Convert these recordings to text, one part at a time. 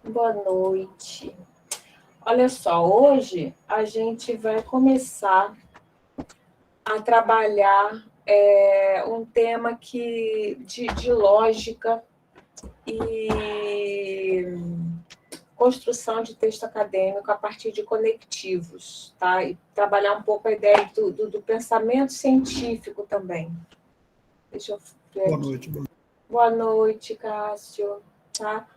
Boa noite. Olha só, hoje a gente vai começar a trabalhar um tema de lógica e construção de texto acadêmico a partir de conectivos, tá? E trabalhar um pouco a ideia do pensamento científico também. Deixa eu ver Boa aqui. noite. Boa noite, Cássio. Tá?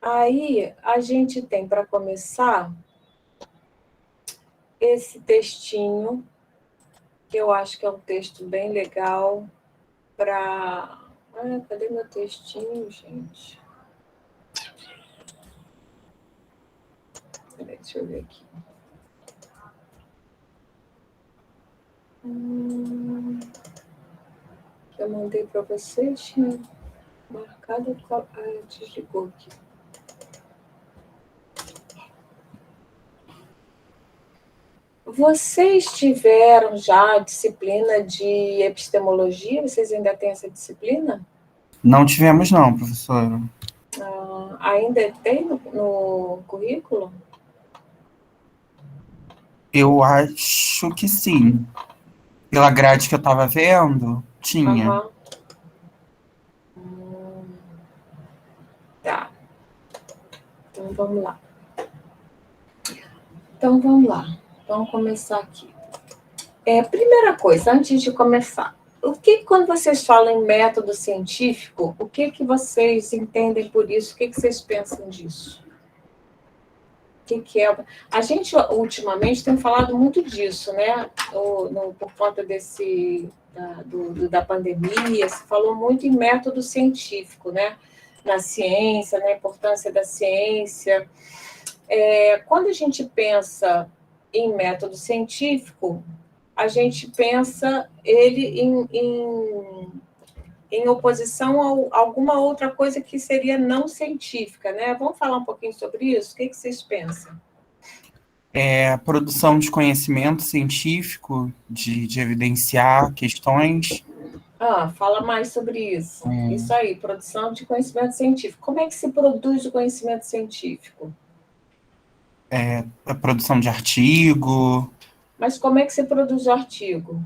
Aí, a gente tem, para começar, esse textinho, que eu acho que é um texto bem legal para... cadê meu textinho, gente? Peraí, deixa eu ver aqui. Que eu mandei para vocês, tinha marcado... desligou aqui. Vocês tiveram já a disciplina de epistemologia? Vocês ainda têm essa disciplina? Não tivemos, não, professora. Ainda tem no currículo? Eu acho que sim. Pela grade que eu estava vendo, tinha. Tá. Então, vamos lá. Vamos começar aqui. Primeira coisa, antes de começar, quando vocês falam em método científico, o que vocês entendem por isso? O que vocês pensam disso? O que é? A gente, ultimamente, tem falado muito disso, né? Por conta da pandemia, se falou muito em método científico, né? Na ciência, na importância da ciência. Quando a gente pensa em método científico, a gente pensa ele em oposição a alguma outra coisa que seria não científica, né? Vamos falar um pouquinho sobre isso? O que vocês pensam? A produção de conhecimento científico, de evidenciar questões. Fala mais sobre isso. Isso aí, produção de conhecimento científico. Como é que se produz o conhecimento científico? A produção de artigo. Mas como é que se produz o artigo?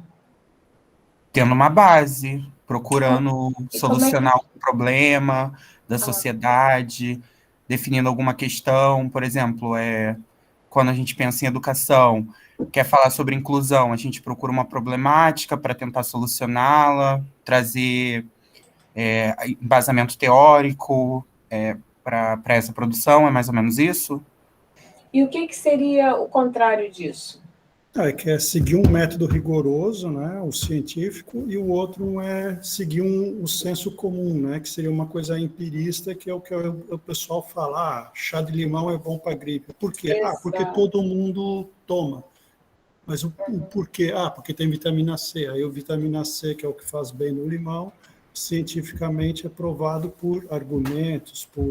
Tendo uma base, procurando solucionar algum problema da sociedade, definindo alguma questão. Por exemplo, quando a gente pensa em educação, quer falar sobre inclusão, a gente procura uma problemática para tentar solucioná-la, trazer embasamento teórico para essa produção, é mais ou menos isso? E o que seria o contrário disso? Que é seguir um método rigoroso, né, o científico, e o outro é seguir o senso comum, né, que seria uma coisa empirista, que é o que o pessoal fala, chá de limão é bom para gripe. Por quê? Exato. Porque todo mundo toma. Mas o porquê? Porque tem vitamina C. Aí o vitamina C, que é o que faz bem no limão, cientificamente é provado por argumentos, por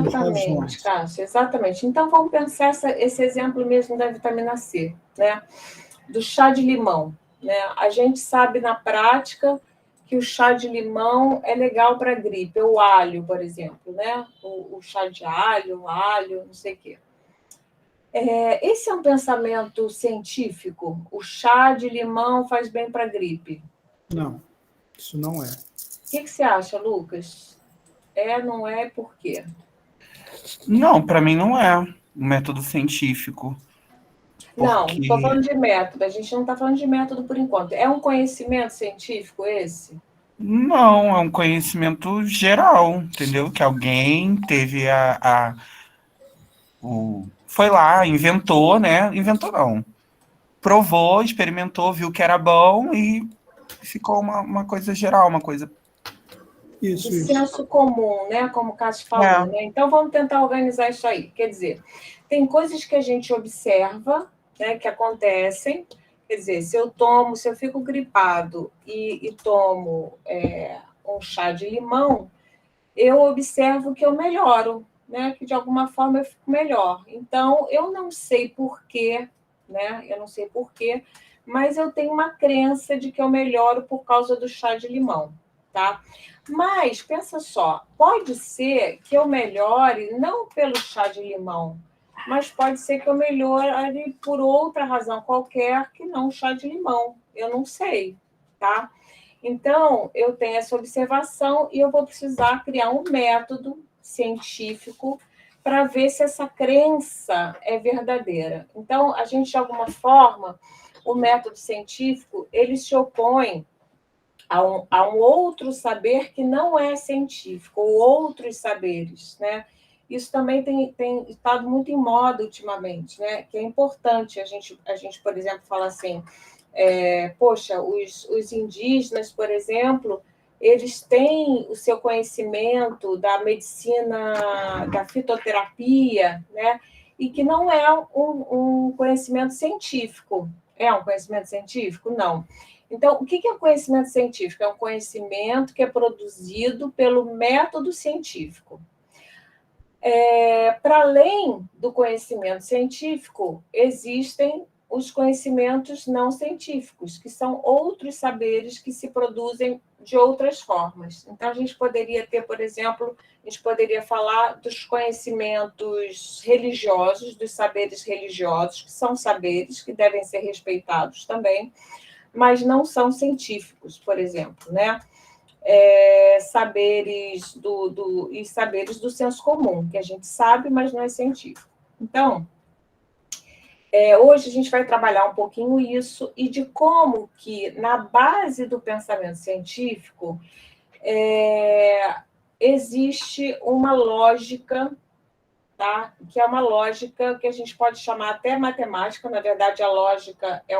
razões. Cássio, exatamente. Então, vamos pensar esse exemplo mesmo da vitamina C, né? Do chá de limão. Né? A gente sabe na prática que o chá de limão é legal para gripe, o alho, por exemplo, né? O chá de alho, não sei o quê. Esse é um pensamento científico? O chá de limão faz bem para gripe? Não, isso não é. O que você acha, Lucas? Não é, por quê? Não, para mim não é um método científico. Não, estou falando de método. A gente não está falando de método por enquanto. É um conhecimento científico esse? Não, é um conhecimento geral, entendeu? Que alguém teve foi lá, inventou, né? Inventou não. Provou, experimentou, viu que era bom e ficou uma coisa geral, uma coisa... Isso. Senso comum, né? Como o Cássio falou, né? Então, vamos tentar organizar isso aí. Quer dizer, tem coisas que a gente observa, né, que acontecem. Quer dizer, se eu fico gripado e tomo um chá de limão, eu observo que eu melhoro, né? Que de alguma forma eu fico melhor. Então, eu não sei porquê, né? Mas eu tenho uma crença de que eu melhoro por causa do chá de limão. tá? Mas, pensa só, pode ser que eu melhore não pelo chá de limão, mas pode ser que eu melhore por outra razão qualquer que não o chá de limão. Eu não sei, tá? Então, eu tenho essa observação e eu vou precisar criar um método científico para ver se essa crença é verdadeira. Então, a gente, de alguma forma, o método científico, ele se opõe a um outro saber que não é científico, ou outros saberes, né? Isso também tem estado muito em moda ultimamente, né? Que é importante a gente por exemplo, falar assim, poxa, os indígenas, por exemplo, eles têm o seu conhecimento da medicina, da fitoterapia, né? E que não é um conhecimento científico. É um conhecimento científico? Não. Então, o que é o conhecimento científico? É um conhecimento que é produzido pelo método científico. Para além do conhecimento científico, existem os conhecimentos não científicos, que são outros saberes que se produzem de outras formas. Então, a gente poderia ter, por exemplo, a gente poderia falar dos conhecimentos religiosos, dos saberes religiosos, que são saberes que devem ser respeitados também, mas não são científicos, por exemplo, né? Saberes e saberes do senso comum, que a gente sabe, mas não é científico. Então, hoje a gente vai trabalhar um pouquinho isso e de como que, na base do pensamento científico, existe uma lógica, tá? Que é uma lógica que a gente pode chamar até matemática. Na verdade, a lógica é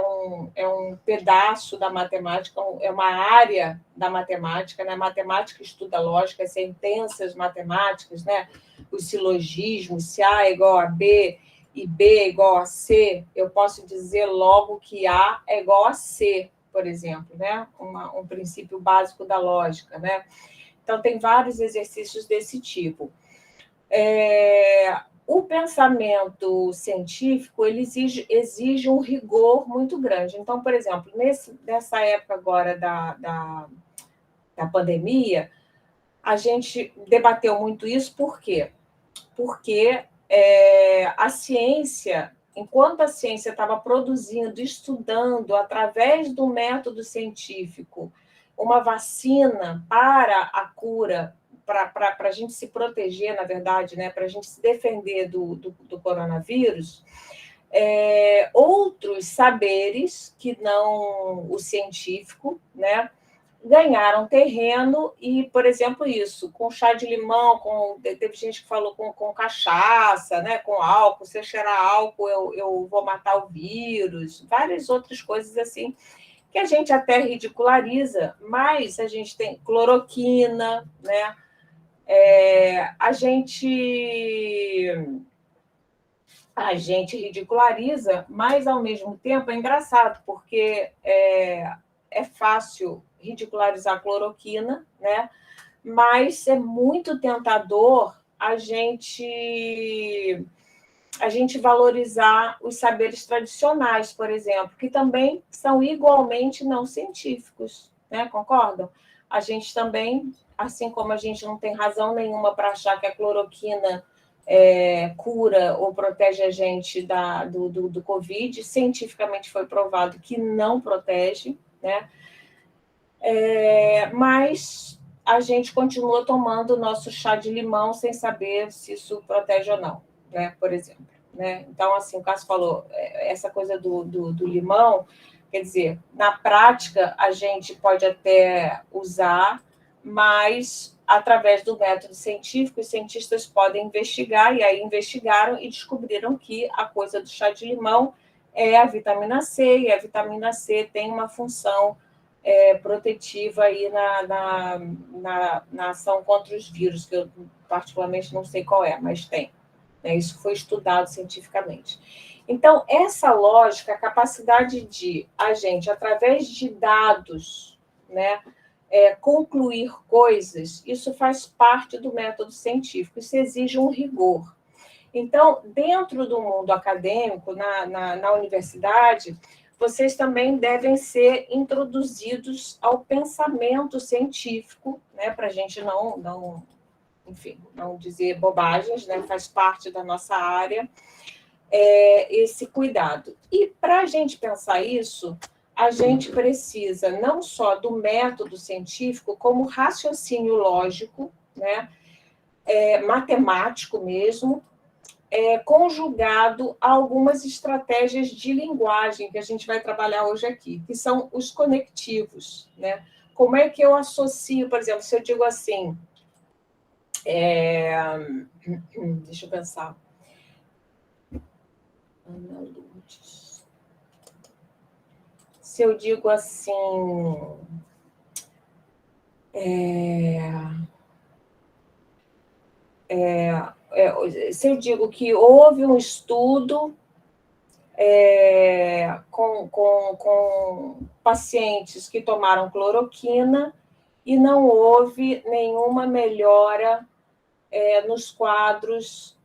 um pedaço da matemática, é uma área da matemática, né? A matemática estuda lógica, as sentenças matemáticas, né? Os silogismos, se A é igual a B e B é igual a C, eu posso dizer logo que A é igual a C, por exemplo, né? Um princípio básico da lógica, né? Então, tem vários exercícios desse tipo. O pensamento científico ele exige um rigor muito grande. Então, por exemplo, nessa época agora da pandemia, a gente debateu muito isso, por quê? Porque a ciência, enquanto a ciência estava produzindo, estudando, através do método científico, uma vacina para a cura, para a gente se proteger, na verdade, né, para a gente se defender do coronavírus, outros saberes que não o científico, né, ganharam terreno e, por exemplo, isso, com chá de limão, teve gente que falou com cachaça, né, com álcool, se eu cheirar álcool eu vou matar o vírus, várias outras coisas assim, que a gente até ridiculariza, mas a gente tem cloroquina, né, a gente ridiculariza, mas, ao mesmo tempo, é engraçado, porque é fácil ridicularizar a cloroquina, né? Mas é muito tentador a gente valorizar os saberes tradicionais, por exemplo, que também são igualmente não científicos, né? Concordam? A gente também, assim como a gente não tem razão nenhuma para achar que a cloroquina cura ou protege a gente do Covid, cientificamente foi provado que não protege, né? Mas a gente continua tomando o nosso chá de limão sem saber se isso protege ou não, né? Por exemplo. Né? Então, assim, o Cássio falou, essa coisa do limão, quer dizer, na prática a gente pode até usar, mas através do método científico, os cientistas podem investigar, e aí investigaram e descobriram que a coisa do chá de limão é a vitamina C, e a vitamina C tem uma função protetiva aí na ação contra os vírus, que eu particularmente não sei qual é, mas tem. Isso foi estudado cientificamente. Então, essa lógica, a capacidade de a gente, através de dados, né, concluir coisas, isso faz parte do método científico, isso exige um rigor. Então, dentro do mundo acadêmico, na universidade, vocês também devem ser introduzidos ao pensamento científico, né, para a gente enfim, não dizer bobagens, né, faz parte da nossa área, esse cuidado. E para a gente pensar isso, a gente precisa não só do método científico, como raciocínio lógico, né, matemático mesmo, conjugado a algumas estratégias de linguagem que a gente vai trabalhar hoje aqui, que são os conectivos, né? Como é que eu associo, por exemplo, se eu digo assim, deixa eu pensar. Ana Lourdes. Se eu digo assim, se eu digo que houve um estudo com pacientes que tomaram cloroquina e não houve nenhuma melhora nos quadros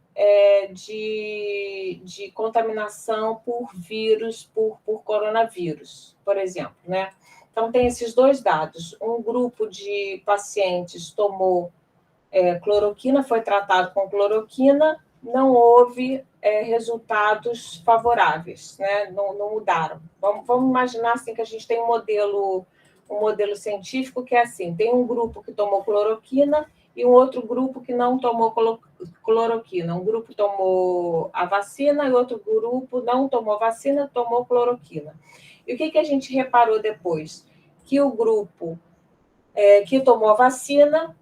de contaminação por vírus, por coronavírus, por exemplo, né? Então, tem esses dois dados. Um grupo de pacientes tomou cloroquina, foi tratado com cloroquina, não houve resultados favoráveis, né? Não mudaram. Vamos imaginar assim que a gente tem um modelo científico que é assim, tem um grupo que tomou cloroquina e um outro grupo que não tomou cloroquina. Um grupo tomou a vacina e outro grupo não tomou vacina, tomou cloroquina. E o que a gente reparou depois? Que o grupo que tomou a vacina,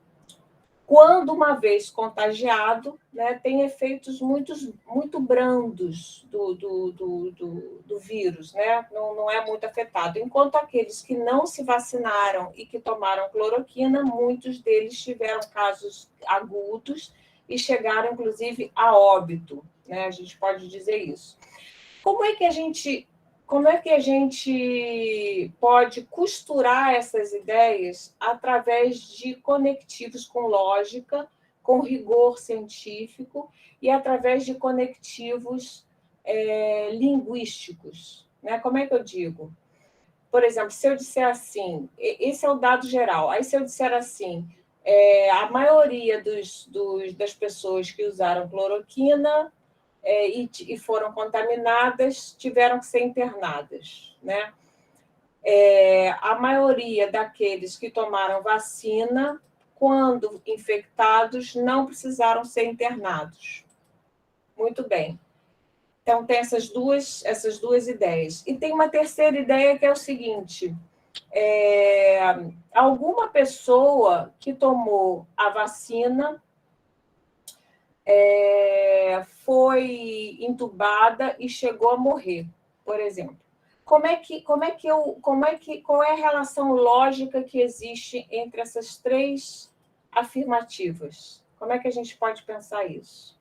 quando uma vez contagiado, né, tem efeitos muito brandos do vírus, né? Não é muito afetado. Enquanto aqueles que não se vacinaram e que tomaram cloroquina, muitos deles tiveram casos agudos e chegaram, inclusive, a óbito, né? A gente pode dizer isso. Como é que a gente pode costurar essas ideias através de conectivos com lógica, com rigor científico e através de conectivos linguísticos, né? Como é que eu digo? Por exemplo, se eu disser assim, esse é o dado geral, aí se eu disser assim, a maioria das pessoas que usaram cloroquina e foram contaminadas, tiveram que ser internadas, né? A maioria daqueles que tomaram vacina, quando infectados, não precisaram ser internados. Muito bem. Então, tem essas duas ideias. E tem uma terceira ideia que é o seguinte, alguma pessoa que tomou a vacina foi entubada e chegou a morrer, por exemplo. Qual é a relação lógica que existe entre essas três afirmativas? Como é que a gente pode pensar isso?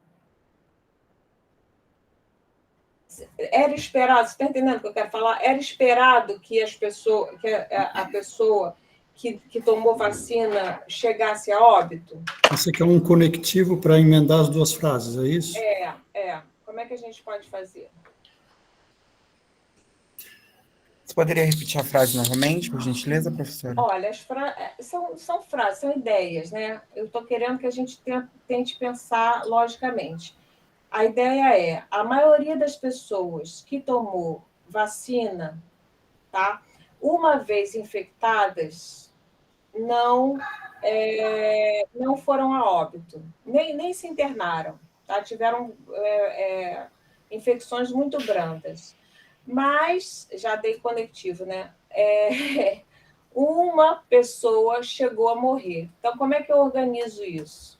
Era esperado, você está entendendo o que eu quero falar? Era esperado que a pessoa que tomou vacina chegasse a óbito? Você quer um conectivo para emendar as duas frases, é isso? Como é que a gente pode fazer? Você poderia repetir a frase novamente, por gentileza, professora? Olha, são frases, são ideias, né? Eu estou querendo que a gente tente pensar logicamente. A ideia é, a maioria das pessoas que tomou vacina, tá? Uma vez infectadas, não foram a óbito, nem se internaram, tá? Tiveram infecções muito brandas. Mas, já dei conectivo, né? Uma pessoa chegou a morrer. Então, como é que eu organizo isso?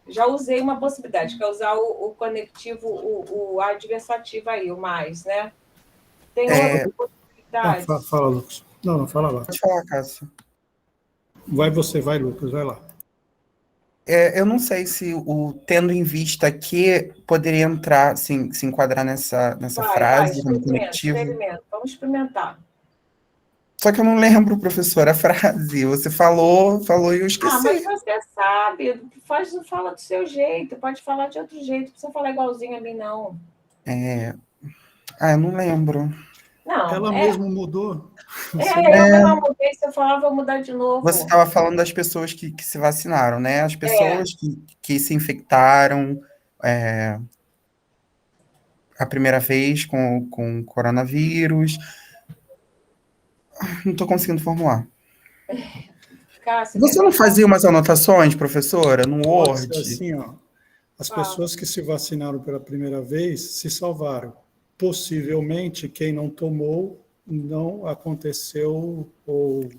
Já usei uma possibilidade, que é usar o conectivo, o adversativo aí, o mais, né? Tem outra possibilidade? Fala, Lucas. Não, fala lá. Pode falar, Cássio. Vai, Lucas, vai lá. Eu não sei se tendo em vista que poderia entrar, se enquadrar nessa frase, como conectivo. Experimenta. Vamos experimentar. Só que eu não lembro, professora, a frase. Você falou e eu esqueci. Mas você sabe, fala do seu jeito, pode falar de outro jeito, não precisa falar igualzinho a mim, não. Eu não lembro. Não, Ela mesma mudou. eu mesma mudei, se eu falar, vou mudar de novo. Você estava falando das pessoas que se vacinaram, né? As É. pessoas que se infectaram a primeira vez com coronavírus. Não estou conseguindo formular. Cássio, quer Você não tentar? fazia umas anotações, professora, no Pode ser Word? assim, ó. As Fala. pessoas que se vacinaram pela primeira vez se salvaram. Possivelmente, quem não tomou, não aconteceu ou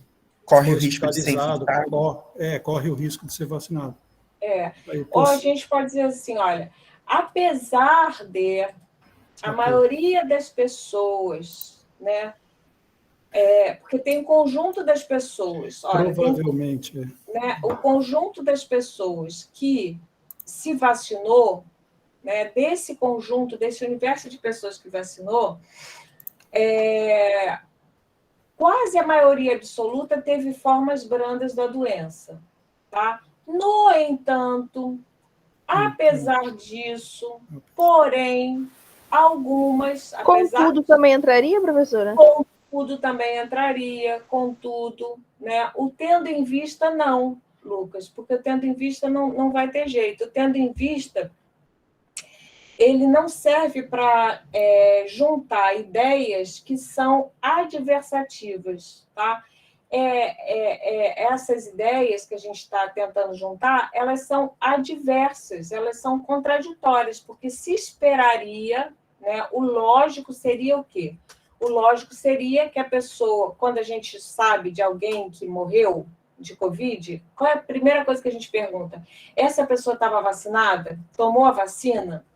Corre foi o risco de ser hospitalizado, infectado? corre o risco de ser vacinado. Aí, Ou a gente pode dizer assim, olha, apesar de a maioria das pessoas, né? Porque tem um conjunto das pessoas, olha, provavelmente. né, o conjunto das pessoas que se vacinou, né, desse conjunto, desse universo de pessoas que vacinou, quase a maioria absoluta teve formas brandas da doença, tá? No entanto, apesar disso, porém, algumas, Contudo, também entraria, professora? Contudo também entraria, contudo, né? O tendo em vista, não, Lucas, porque o tendo em vista não vai ter jeito. O tendo em vista, ele não serve para juntar ideias que são adversativas, tá? Essas ideias que a gente está tentando juntar, elas são adversas, elas são contraditórias, porque se esperaria, né, o lógico seria o quê? O lógico seria que a pessoa, quando a gente sabe de alguém que morreu de Covid, qual é a primeira coisa que a gente pergunta? Essa pessoa estava vacinada? Tomou a vacina?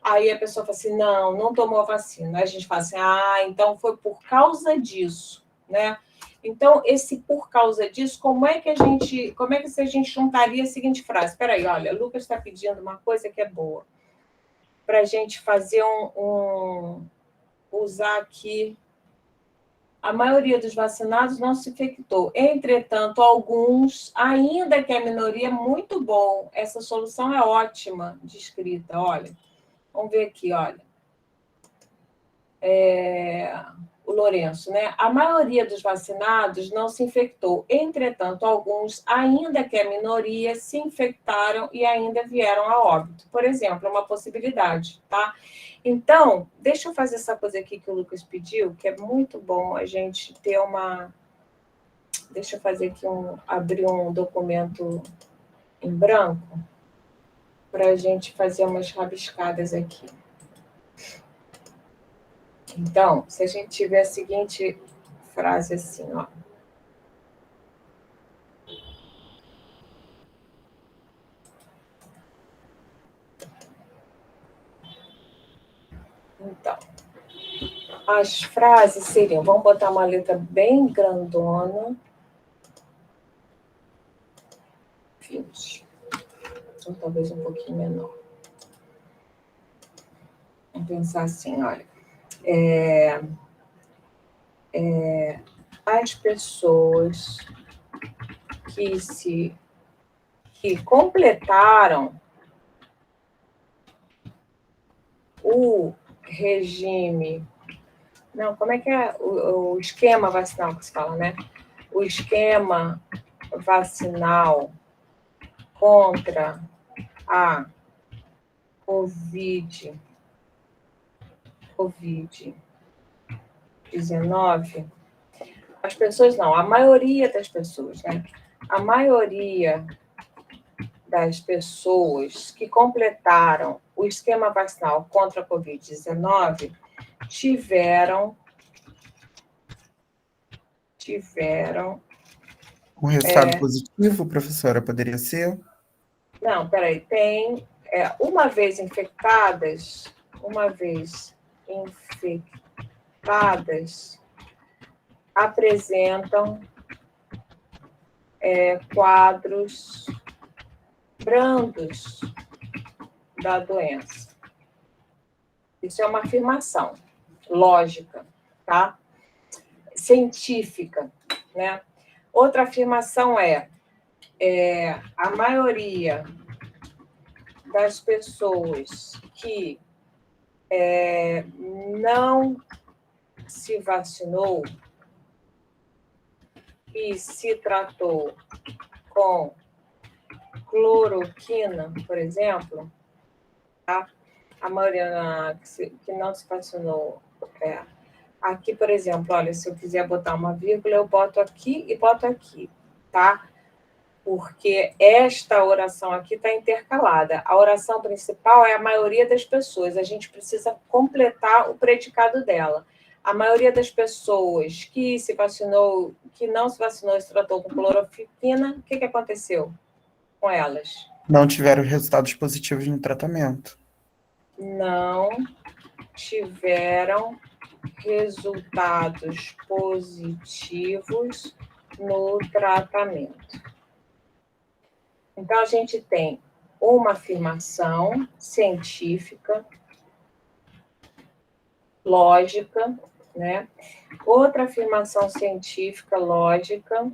Aí a pessoa fala assim, não tomou a vacina. Aí a gente fala assim, então foi por causa disso, né? Então, esse por causa disso, como é que a gente juntaria a seguinte frase? Espera aí, olha, o Lucas está pedindo uma coisa que é boa, para a gente fazer usar aqui. A maioria dos vacinados não se infectou. Entretanto, alguns, ainda que a minoria, muito bom. Essa solução é ótima de escrita, olha. Vamos ver aqui, olha. O Lourenço, né? A maioria dos vacinados não se infectou. Entretanto, alguns, ainda que a minoria, se infectaram e ainda vieram a óbito. Por exemplo, é uma possibilidade, tá? Então, deixa eu fazer essa coisa aqui que o Lucas pediu, que é muito bom a gente ter uma... Deixa eu fazer aqui abrir um documento em branco para a gente fazer umas rabiscadas aqui. Então, se a gente tiver a seguinte frase assim, ó. Então, as frases seriam, vamos botar uma letra bem grandona. 20. Ou talvez um pouquinho menor. Vamos pensar assim, olha. As pessoas que completaram o regime... Não, como é que é o esquema vacinal que se fala, né? O esquema vacinal contra a Covid-19, as pessoas não, a maioria das pessoas, né? A maioria das pessoas que completaram o esquema vacinal contra a Covid-19 tiveram Um resultado positivo, professora, poderia ser? Não, peraí, tem uma vez infectadas, apresentam quadros brandos da doença. Isso é uma afirmação lógica, tá? Científica, né? Outra afirmação a maioria das pessoas que não se vacinou e se tratou com cloroquina, por exemplo, tá? A maioria que não se vacinou. Aqui, por exemplo, olha, se eu quiser botar uma vírgula, eu boto aqui e boto aqui, tá? Porque esta oração aqui está intercalada. A oração principal é a maioria das pessoas. A gente precisa completar o predicado dela. A maioria das pessoas que se vacinou, que não se vacinou e se tratou com cloroquina, o que aconteceu com elas? Não tiveram resultados positivos no tratamento. Não tiveram resultados positivos no tratamento. Então, a gente tem uma afirmação científica, lógica, né? Outra afirmação científica, lógica,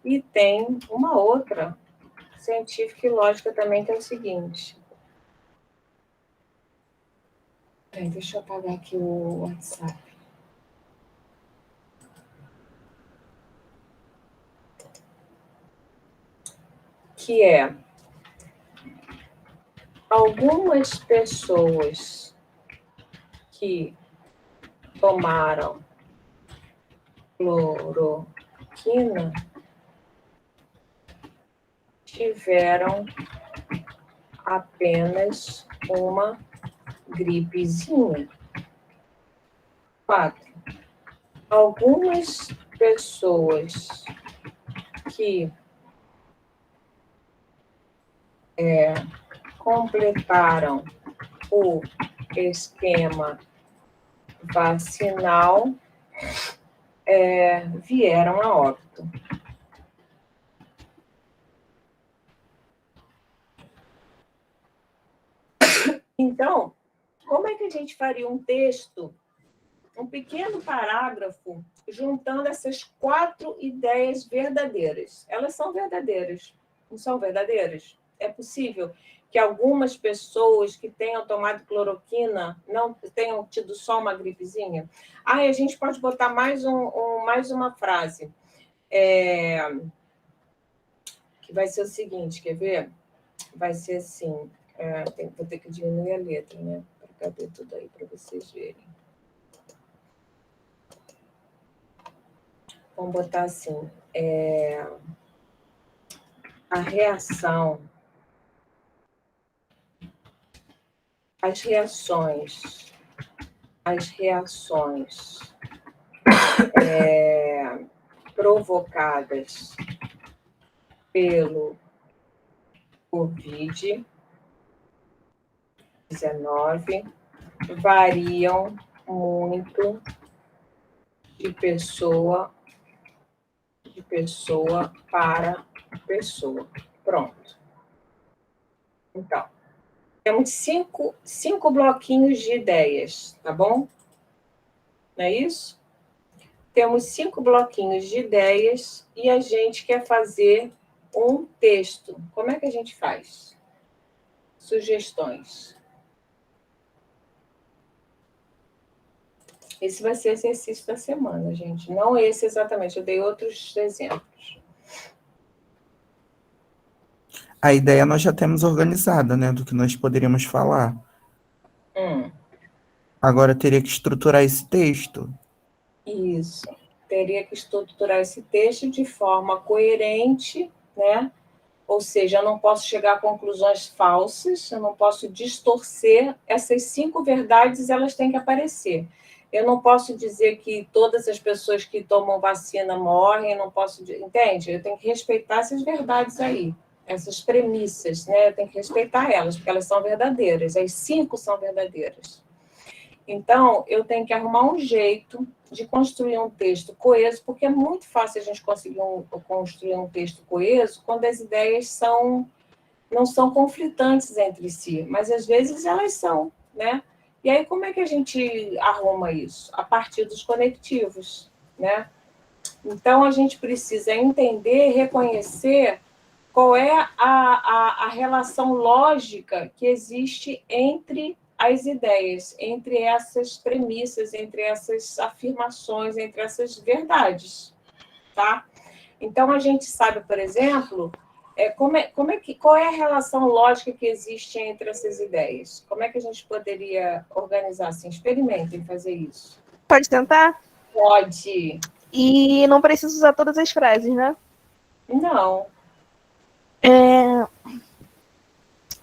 e tem uma outra científica e lógica também, que é o seguinte. Deixa eu apagar aqui o WhatsApp. Que é algumas pessoas que tomaram cloroquina tiveram apenas uma gripezinha. 4. Algumas pessoas que completaram o esquema vacinal vieram a óbito. Então, como é que a gente faria um texto, um pequeno parágrafo, juntando essas 4 ideias verdadeiras? Elas são verdadeiras, não são verdadeiras? É possível que algumas pessoas que tenham tomado cloroquina não tenham tido só uma gripezinha? A gente pode botar mais uma frase, que vai ser o seguinte, quer ver? Vai ser assim, vou ter que diminuir a letra, né? Para caber tudo aí, para vocês verem. Vamos botar assim, a reação, as reações provocadas pelo Covid-19 variam muito de pessoa para pessoa. Pronto. Então, temos cinco bloquinhos de ideias, tá bom? Não é isso? Temos 5 bloquinhos de ideias e a gente quer fazer um texto. Como é que a gente faz? Sugestões. Esse vai ser o exercício da semana, gente. Não esse exatamente, eu dei outros exemplos. A ideia nós já temos organizada, né, do que nós poderíamos falar. Agora teria que estruturar esse texto. Isso. Teria que estruturar esse texto de forma coerente, né? Ou seja, eu não posso chegar a conclusões falsas, eu não posso distorcer. Essas 5 verdades, elas têm que aparecer. Eu não posso dizer que todas as pessoas que tomam vacina morrem, não posso... Entende? Eu tenho que respeitar essas verdades aí, essas premissas, né? Eu tenho que respeitar elas, porque elas são verdadeiras. As 5 são verdadeiras. Então, eu tenho que arrumar um jeito de construir um texto coeso, porque é muito fácil a gente conseguir construir um texto coeso quando as ideias não são conflitantes entre si, mas às vezes elas são, né? E aí, como é que a gente arruma isso? A partir dos conectivos, né? Então, a gente precisa entender, reconhecer qual é a relação lógica que existe entre as ideias entre essas premissas, entre essas afirmações, entre essas verdades, tá? Então, a gente sabe, por exemplo, qual é a relação lógica que existe entre essas ideias? Como é que a gente poderia organizar assim? Experimentem fazer isso. Pode tentar? Pode. E não precisa usar todas as frases, né? Não.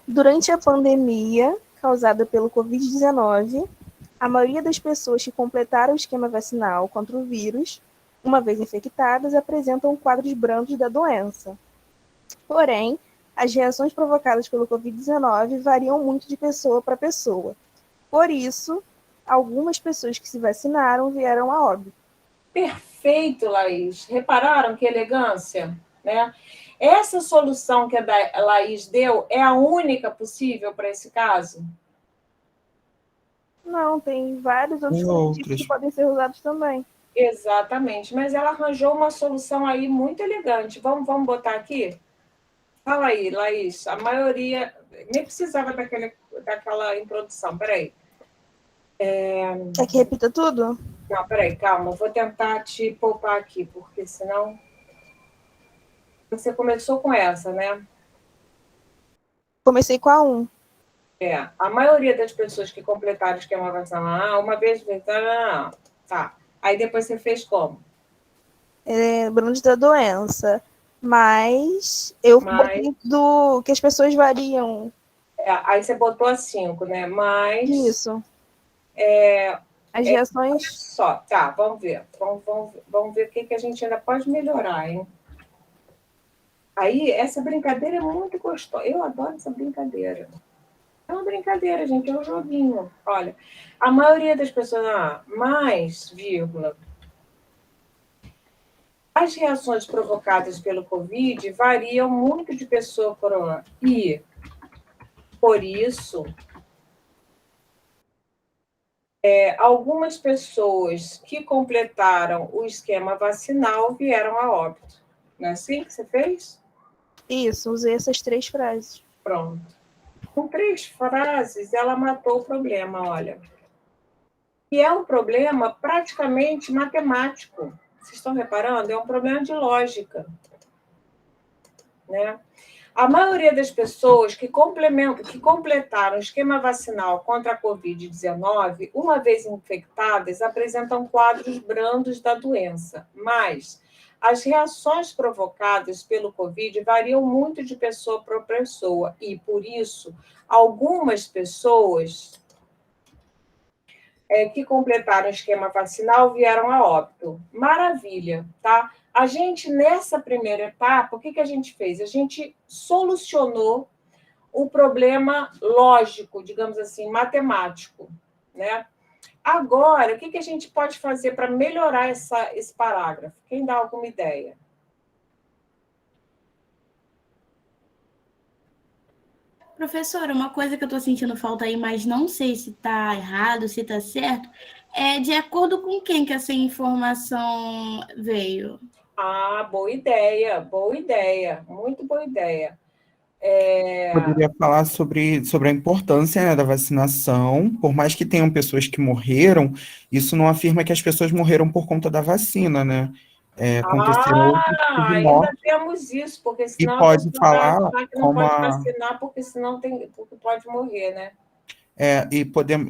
Durante a pandemia causada pelo Covid-19, a maioria das pessoas que completaram o esquema vacinal contra o vírus, uma vez infectadas, apresentam quadros brandos da doença. Porém, as reações provocadas pelo Covid-19 variam muito de pessoa para pessoa. Por isso, algumas pessoas que se vacinaram vieram a óbito. Perfeito, Laís. Repararam que elegância, né? Essa solução que a Laís deu é a única possível para esse caso? Não, tem vários outros Tem corretivos outras. que podem ser usados também. Exatamente, mas ela arranjou uma solução aí muito elegante. Vamos botar aqui? Fala aí, Laís. A maioria... Nem precisava daquela introdução. Peraí. Quer que repita tudo? Não, peraí, calma. Vou tentar te poupar aqui, porque senão... Você começou com essa, né? Comecei com a 1. A maioria das pessoas que completaram o esquema vacinal, uma vez... Tá. Aí depois você fez como? Lembrando da doença. Mas eu botei do que as pessoas variam. Aí você botou a 5, né? Mas... Isso. As Olha reações. só, tá, vamos ver. Vamos ver o que a gente ainda pode melhorar, hein? Aí, essa brincadeira é muito gostosa. Eu adoro essa brincadeira. É uma brincadeira, gente, é um joguinho. Olha, a maioria das pessoas... mais, vírgula. As reações provocadas pelo Covid variam muito de pessoa para outra. E, por isso... algumas pessoas que completaram o esquema vacinal vieram a óbito. Não é assim que você fez? Isso, usei essas 3 frases. Pronto. Com 3 frases, ela matou o problema, olha. E é um problema praticamente matemático. Vocês estão reparando? É um problema de lógica. Né? A maioria das pessoas que completaram o esquema vacinal contra a Covid-19, uma vez infectadas, apresentam quadros brandos da doença, mas as reações provocadas pelo Covid variam muito de pessoa para pessoa e, por isso, algumas pessoas que completaram o esquema vacinal vieram a óbito. Maravilha, tá? A gente, nessa primeira etapa, o que a gente fez? A gente solucionou o problema lógico, digamos assim, matemático, né? Agora, o que a gente pode fazer para melhorar esse parágrafo? Quem dá alguma ideia? Professora, uma coisa que eu estou sentindo falta aí, mas não sei se está errado, se está certo, é de acordo com quem que essa informação veio? Boa ideia, muito boa ideia. Poderia falar sobre a importância, né, da vacinação. Por mais que tenham pessoas que morreram, isso não afirma que as pessoas morreram por conta da vacina, né? Aconteceram outros tipos de Ainda morte. temos isso, porque E senão a pode pessoa vai falar achar que não como pode vacinar, porque senão porque pode morrer, né?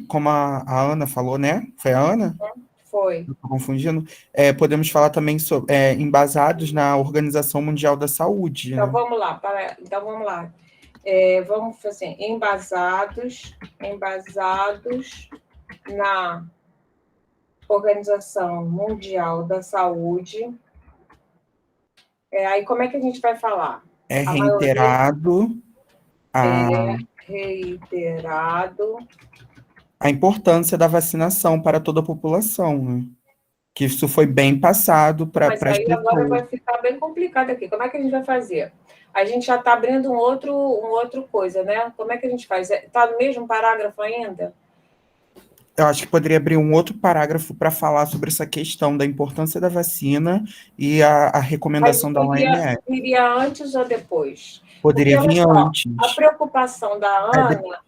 como a Ana falou, né? Foi a Ana? Foi. Estou confundindo. Podemos falar também sobre embasados na Organização Mundial da Saúde, Então, né? vamos lá. Vamos fazer embasados na Organização Mundial da Saúde. Aí, como é que a gente vai falar? É A maioria reiterado reiterado a importância da vacinação para toda a população, né? Que isso foi bem passado para Mas as aí agora pessoas. vai ficar bem complicado aqui. Como é que a gente vai fazer? A gente já está abrindo um outro coisa, né? Como é que a gente faz? Está no mesmo parágrafo ainda? Eu acho que poderia abrir um outro parágrafo para falar sobre essa questão da importância da vacina e a recomendação da OMS. Iria antes ou depois? Porque, Poderia olha vir só, a antes. preocupação da Ana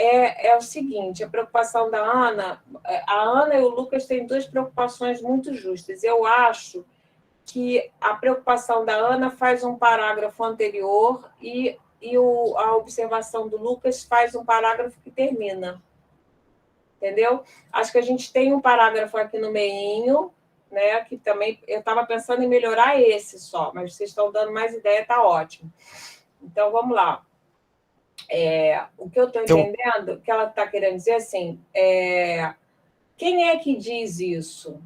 é o seguinte, a preocupação da Ana, a Ana e o Lucas têm duas preocupações muito justas. Eu acho que a preocupação da Ana faz um parágrafo anterior e a observação do Lucas faz um parágrafo que termina. Entendeu? Acho que a gente tem um parágrafo aqui no meinho, né, que também eu estava pensando em melhorar esse só, mas vocês estão dando mais ideia, está ótimo. Então, vamos lá. O que eu estou entendendo, o que ela está querendo dizer assim, quem é que diz isso?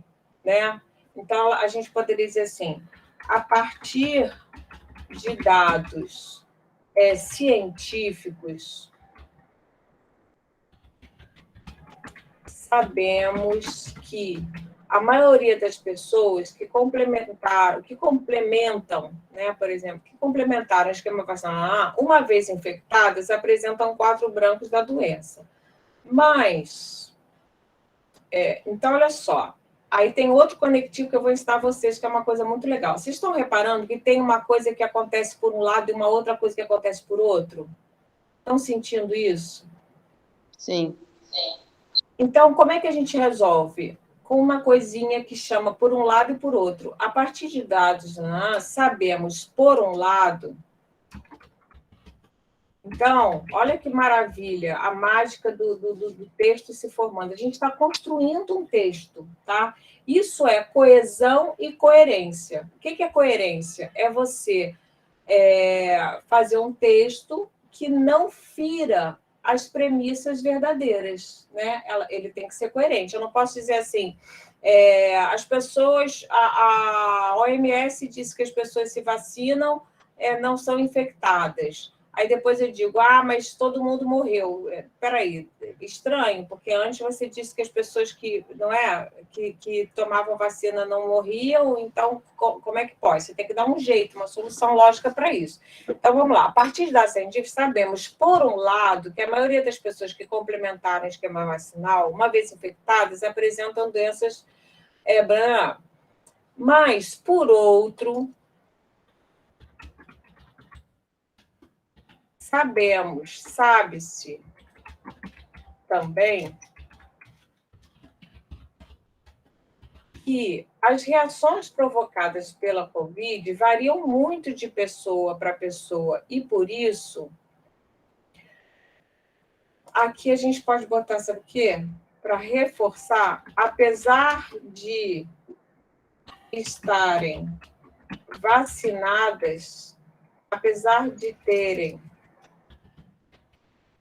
Né? Então, a gente poderia dizer assim, a partir de dados científicos, sabemos que a maioria das pessoas que complementam, né, por exemplo, que complementaram o esquema vacinal, uma vez infectadas, apresentam quadros brancos da doença. Mas, então, olha só, aí tem outro conectivo que eu vou ensinar a vocês, que é uma coisa muito legal. Vocês estão reparando que tem uma coisa que acontece por um lado e uma outra coisa que acontece por outro? Estão sentindo isso? Sim. Então, como é que a gente resolve? Com uma coisinha que chama por um lado e por outro. A partir de dados, sabemos por um lado. Então, olha que maravilha, a mágica do texto se formando. A gente está construindo um texto, tá? Isso é coesão e coerência. O que é coerência? É você fazer um texto que não fira as premissas verdadeiras, né? Ele tem que ser coerente. Eu não posso dizer assim, as pessoas, a OMS disse que as pessoas se vacinam, não são infectadas. Aí depois eu digo, mas todo mundo morreu. Peraí, estranho, porque antes você disse que as pessoas que tomavam vacina não morriam, então como é que pode? Você tem que dar um jeito, uma solução lógica para isso. Então vamos lá, a partir de dados científicos, sabemos, por um lado, que a maioria das pessoas que complementaram o esquema vacinal, uma vez infectadas, apresentam doenças mas, por outro, sabe-se também que as reações provocadas pela Covid variam muito de pessoa para pessoa, e por isso, aqui a gente pode botar, sabe o quê? Para reforçar, apesar de estarem vacinadas, apesar de terem.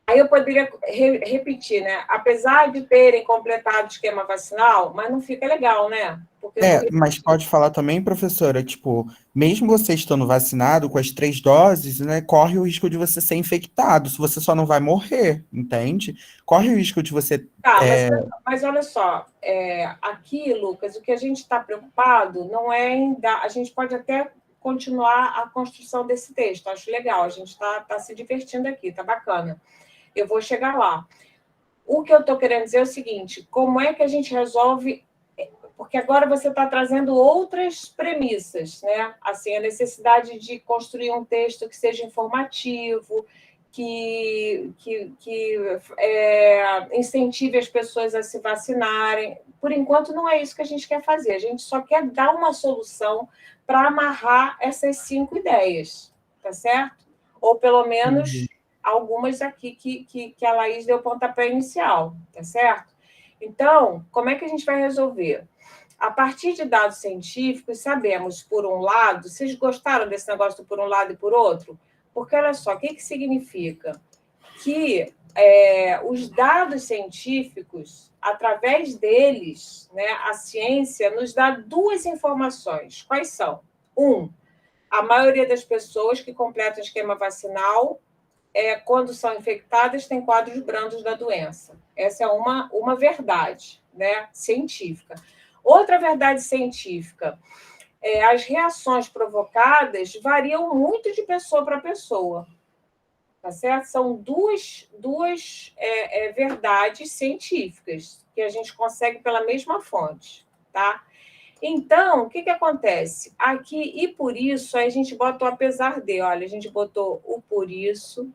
Aí eu poderia repetir, né? Apesar de terem completado o esquema vacinal, mas não fica legal, né? Porque mas pode falar também, professora, tipo, mesmo você estando vacinado com as 3 doses, né, corre o risco de você ser infectado, se você só não vai morrer, entende? Corre o risco de você... Mas olha só, aqui, Lucas, o que a gente está preocupado não é em dar... A gente pode até continuar a construção desse texto, acho legal, a gente está se divertindo aqui, está bacana. Eu vou chegar lá. O que eu estou querendo dizer é o seguinte, como é que a gente resolve... Porque agora você está trazendo outras premissas, né? Assim, a necessidade de construir um texto que seja informativo, que incentive as pessoas a se vacinarem. Por enquanto, não é isso que a gente quer fazer. A gente só quer dar uma solução para amarrar essas 5 ideias, tá certo? Ou, pelo menos, algumas aqui que a Laís deu pontapé inicial, tá certo? Então, como é que a gente vai resolver? A partir de dados científicos, sabemos, por um lado, vocês gostaram desse negócio do por um lado e por outro? Porque, olha só, o que significa? Que os dados científicos, através deles, né, a ciência nos dá 2 informações. Quais são? A maioria das pessoas que completam o esquema vacinal, quando são infectadas, tem quadros brancos da doença. Essa é uma verdade, né, científica. Outra verdade científica, as reações provocadas variam muito de pessoa para pessoa, tá certo? São duas verdades científicas que a gente consegue pela mesma fonte, tá? Então, o que acontece? Aqui, e por isso, aí a gente bota o apesar de, olha, a gente botou o por isso,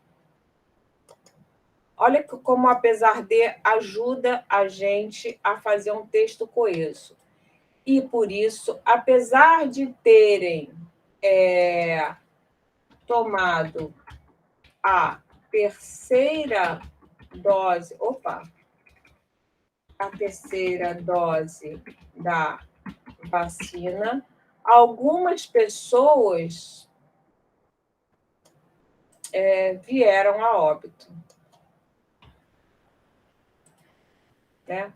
Olha como, apesar de, ajuda a gente a fazer um texto coeso. E, por isso, apesar de terem tomado a terceira dose, a terceira dose da vacina, algumas pessoas vieram a óbito. Né?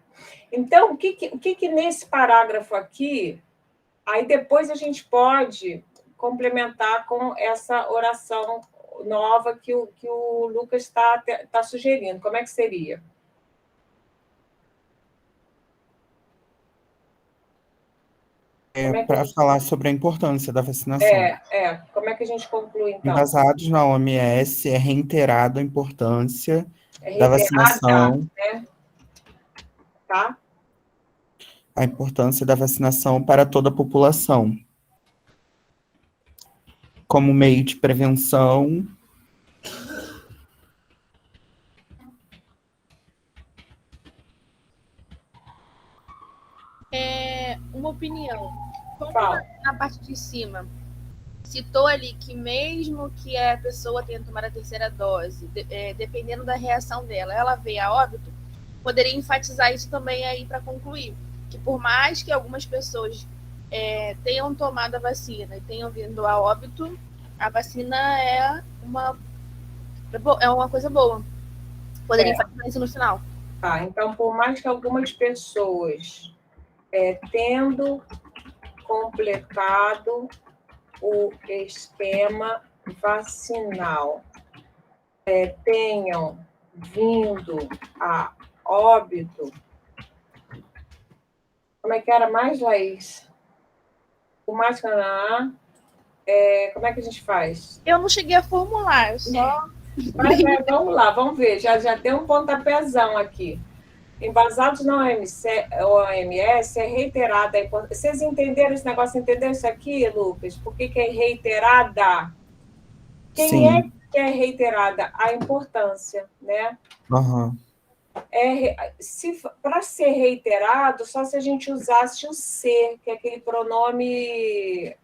Então, o que nesse parágrafo aqui, aí depois a gente pode complementar com essa oração nova que o Lucas está sugerindo. Como é que seria? Para falar sobre a importância da vacinação. Como é que a gente conclui, então? Embasados na OMS, é reiterada a importância da vacinação. Né? Tá? A importância da vacinação para toda a população, como meio de prevenção. Uma opinião. Como Fala. na parte de cima citou ali que mesmo que a pessoa tenha tomado a terceira dose, dependendo da reação dela, ela veio a óbito, poderia enfatizar isso também aí para concluir, que por mais que algumas pessoas tenham tomado a vacina e tenham vindo a óbito, a vacina é uma coisa boa. Poderia enfatizar isso no final. Tá, então, por mais que algumas pessoas tendo completado o esquema vacinal, tenham vindo a óbito. Como é que era mais, Laís? Por mais que como é que a gente faz? Eu não cheguei a formular, só... Mas vamos lá, vamos ver. Já tem um pontapézão aqui. Embasados na OMS, é reiterada a importância. Vocês entenderam esse negócio? Entenderam isso aqui, Lucas? Por que é reiterada? Quem que é reiterada? A importância, né? Uhum. Para ser reiterado, só se a gente usasse o ser, que é aquele pronome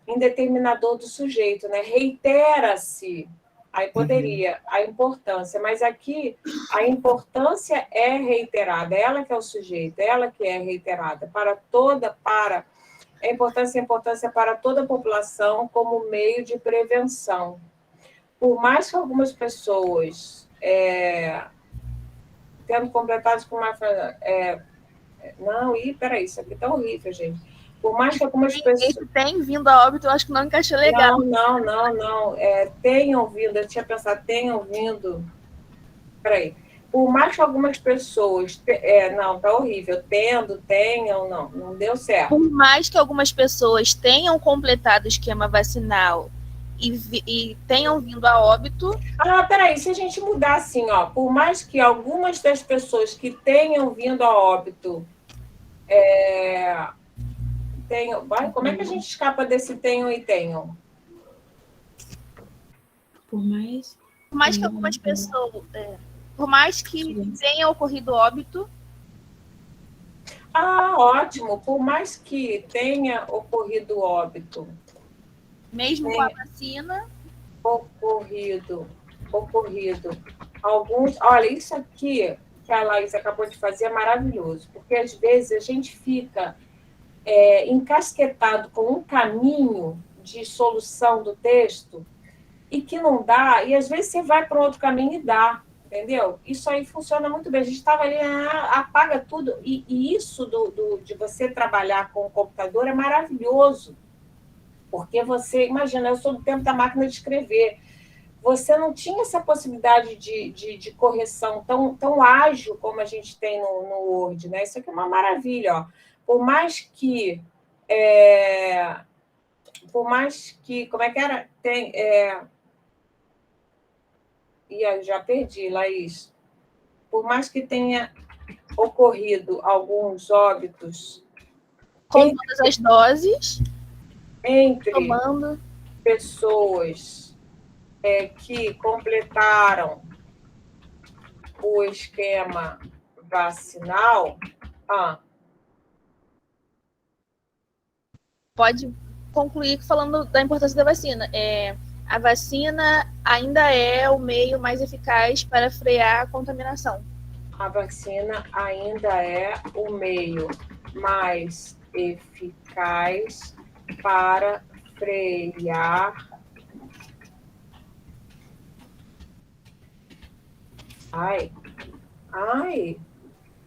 indeterminador do sujeito, né? Reitera-se. Aí poderia, a importância, mas aqui a importância é reiterada, ela que é o sujeito, ela que é reiterada a importância para toda a população como meio de prevenção. Por mais que algumas pessoas tendo completado com uma... peraí, isso aqui tá horrível, gente. Por mais que algumas pessoas... Tem vindo a óbito, eu acho que não encaixou legal. Não. Tenham vindo, eu tinha pensado, tenham vindo... Peraí. Por mais que algumas pessoas... não, tá horrível. Tenham, não deu certo. Por mais que algumas pessoas tenham completado o esquema vacinal e tenham vindo a óbito... Peraí, se a gente mudar assim, ó, por mais que algumas das pessoas que tenham vindo a óbito tenham... Como é que a gente escapa desse tenham e tenham? Por mais que algumas pessoas... por mais que tenha ocorrido óbito... Ótimo. Por mais que tenha ocorrido óbito... Mesmo com a vacina... Ocorrido. Alguns... Olha, isso aqui que a Laís acabou de fazer é maravilhoso, porque às vezes a gente fica encasquetado com um caminho de solução do texto e que não dá, e às vezes você vai para outro caminho e dá, entendeu? Isso aí funciona muito bem. A gente estava ali, apaga tudo, e isso de você trabalhar com o computador é maravilhoso, porque você, imagina, eu sou do tempo da máquina de escrever, você não tinha essa possibilidade de correção tão ágil como a gente tem no Word, né? Isso aqui é uma maravilha, ó. Por mais que, como é que era? Já perdi, Laís. Por mais que tenha ocorrido alguns óbitos... Com todas as doses... Entre tomando... pessoas que completaram o esquema vacinal... Pode concluir falando da importância da vacina. A vacina ainda é o meio mais eficaz para frear a contaminação. A vacina ainda é o meio mais eficaz para frear.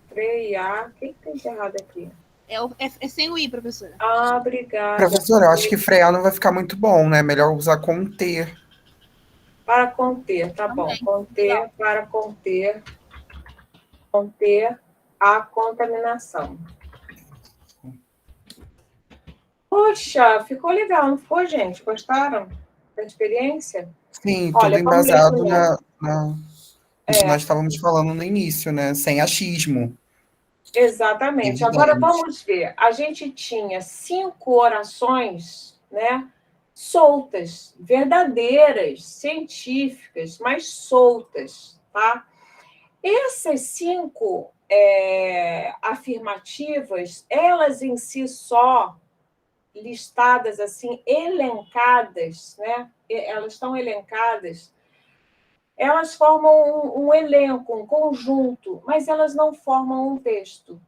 Frear. O que tem de errado aqui? É sem o I, professora. Obrigada. Professora, eu acho que frear não vai ficar muito bom, né? Melhor usar conter. Para conter, tá bom. Conter, para conter a contaminação. Poxa, ficou legal, não ficou, gente? Gostaram da experiência? Sim, Olha, tudo vamos ver embasado primeiro. no que nós estávamos falando no início, né? Sem achismo. Exatamente. Agora vamos ver. A gente tinha 5 orações, né, soltas, verdadeiras, científicas, mas soltas, tá? Essas 5 afirmativas, elas em si só, listadas assim, elencadas, né? Elas estão elencadas, elas formam um elenco, um conjunto, mas elas não formam um texto.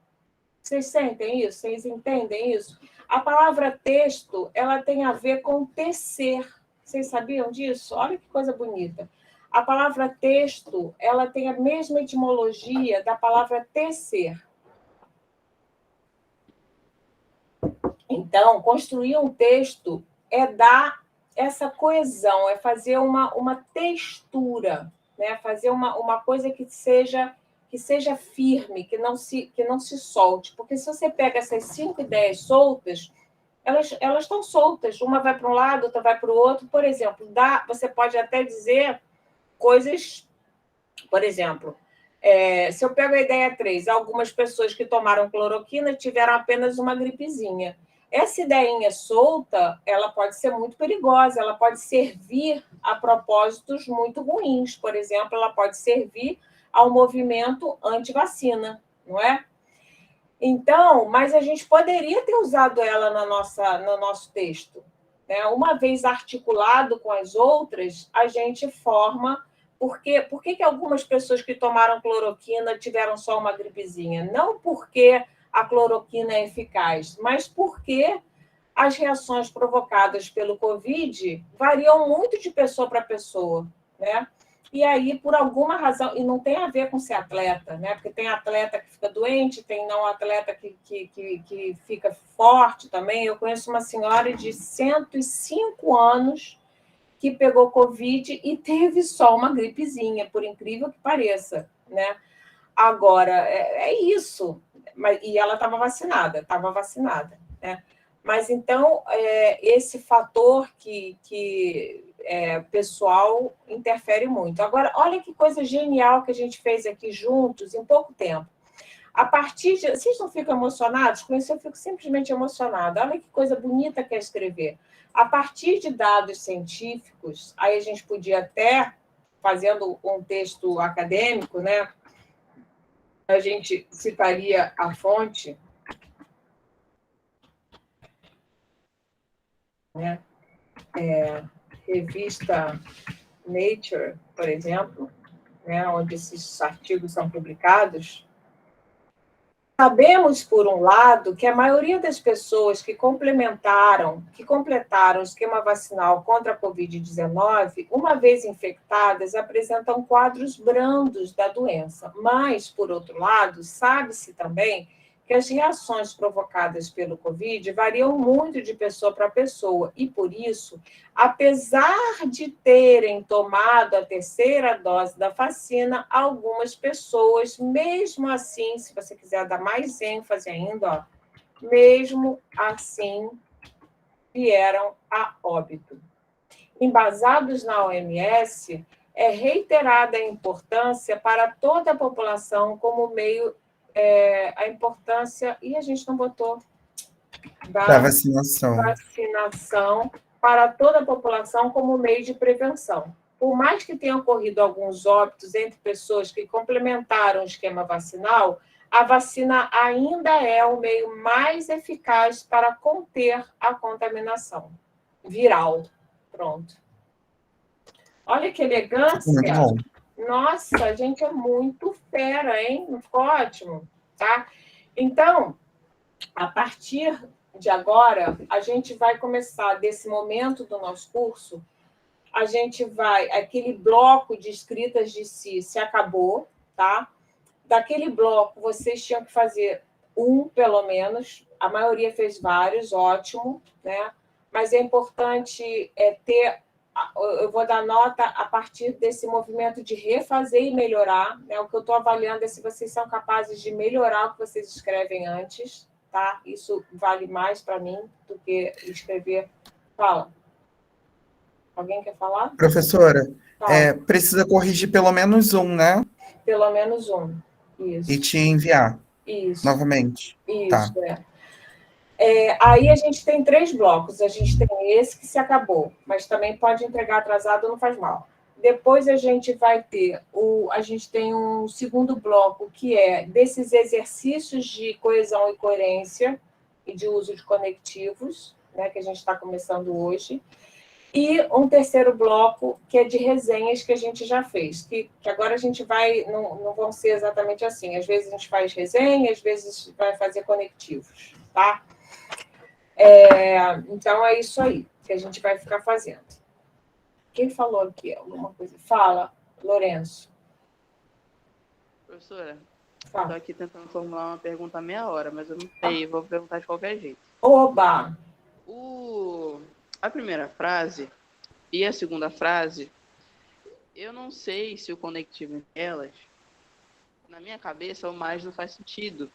Vocês sentem isso? Vocês entendem isso? A palavra texto, ela tem a ver com tecer. Vocês sabiam disso? Olha que coisa bonita. A palavra texto, ela tem a mesma etimologia da palavra tecer. Então, construir um texto é dar essa coesão, é fazer uma textura, né? Fazer uma coisa que seja firme, que não se solte. Porque se você pega essas 5 ideias soltas, elas estão soltas. Uma vai para um lado, outra vai para o outro. Por exemplo, você pode até dizer coisas... Por exemplo, se eu pego a ideia 3, algumas pessoas que tomaram cloroquina tiveram apenas uma gripezinha. Essa ideinha solta, ela pode ser muito perigosa, ela pode servir a propósitos muito ruins. Por exemplo, ela pode servir ao movimento anti-vacina, não é? Então, mas a gente poderia ter usado ela no nosso texto, né? Uma vez articulado com as outras, a gente forma... Por que algumas pessoas que tomaram cloroquina tiveram só uma gripezinha? Não porque a cloroquina é eficaz, mas porque as reações provocadas pelo Covid variam muito de pessoa para pessoa, né? E aí, por alguma razão, e não tem a ver com ser atleta, né? Porque tem atleta que fica doente, tem não atleta que fica forte também. Eu conheço uma senhora de 105 anos que pegou Covid e teve só uma gripezinha, por incrível que pareça, né? Agora, é isso. E ela estava vacinada, né? Mas, então, esse fator que pessoal interfere muito. Agora, olha que coisa genial que a gente fez aqui juntos em pouco tempo. A partir de... Vocês não ficam emocionados com isso? Eu fico simplesmente emocionada. Olha que coisa bonita que é escrever. A partir de dados científicos, aí a gente podia até, fazendo um texto acadêmico, né, a gente citaria a fonte, né, revista Nature, por exemplo, né, onde esses artigos são publicados. Sabemos, por um lado, que a maioria das pessoas que completaram o esquema vacinal contra a Covid-19, uma vez infectadas, apresentam quadros brandos da doença. Mas, por outro lado, sabe-se também que as reações provocadas pelo Covid variam muito de pessoa para pessoa e, por isso, apesar de terem tomado a 3ª dose da vacina, algumas pessoas, mesmo assim, se você quiser dar mais ênfase ainda, mesmo assim, vieram a óbito. Embasados na OMS, é reiterada a importância para toda a população como meio... a importância... E a gente não botou... Da vacinação. Vacinação para toda a população como meio de prevenção. por mais que tenham ocorrido alguns óbitos entre pessoas que complementaram o esquema vacinal, a vacina ainda é o meio mais eficaz para conter a contaminação viral. Pronto. Olha que elegância. Muito bom. Nossa, a gente é muito fera, hein? Não ficou ótimo, tá? Então, a partir de agora, a gente vai começar, desse momento do nosso curso, a gente vai... Aquele bloco de escritas de si se acabou, tá? Daquele bloco, vocês tinham que fazer um, pelo menos. A maioria fez vários, ótimo, né? Mas é importante ter... Eu vou dar nota a partir desse movimento de refazer e melhorar, né? O que eu estou avaliando é se vocês são capazes de melhorar o que vocês escrevem antes, tá? Isso vale mais para mim do que escrever. Fala. Alguém quer falar? Professora, Fala. precisa corrigir pelo menos um, né? Pelo menos um. Isso. E te enviar Isso. novamente. Isso, Tá. Aí a gente tem 3 blocos. A gente tem esse que se acabou, mas também pode entregar atrasado, não faz mal. Depois a gente vai ter a gente tem um segundo bloco, que é desses exercícios de coesão e coerência e de uso de conectivos, né, que a gente está começando hoje. E um terceiro bloco, que é de resenhas que a gente já fez, que agora a gente vai, não vão ser exatamente assim. Às vezes a gente faz resenha, às vezes vai fazer conectivos, tá? Então, é isso aí que a gente vai ficar fazendo. Quem falou aqui alguma coisa? Fala, Lourenço. Professora, Fala. estou aqui tentando formular uma pergunta há meia hora, mas eu não sei, vou perguntar de qualquer jeito. Oba! A primeira frase e a segunda frase, eu não sei se o conectivo entre elas, na minha cabeça, o mais não faz sentido.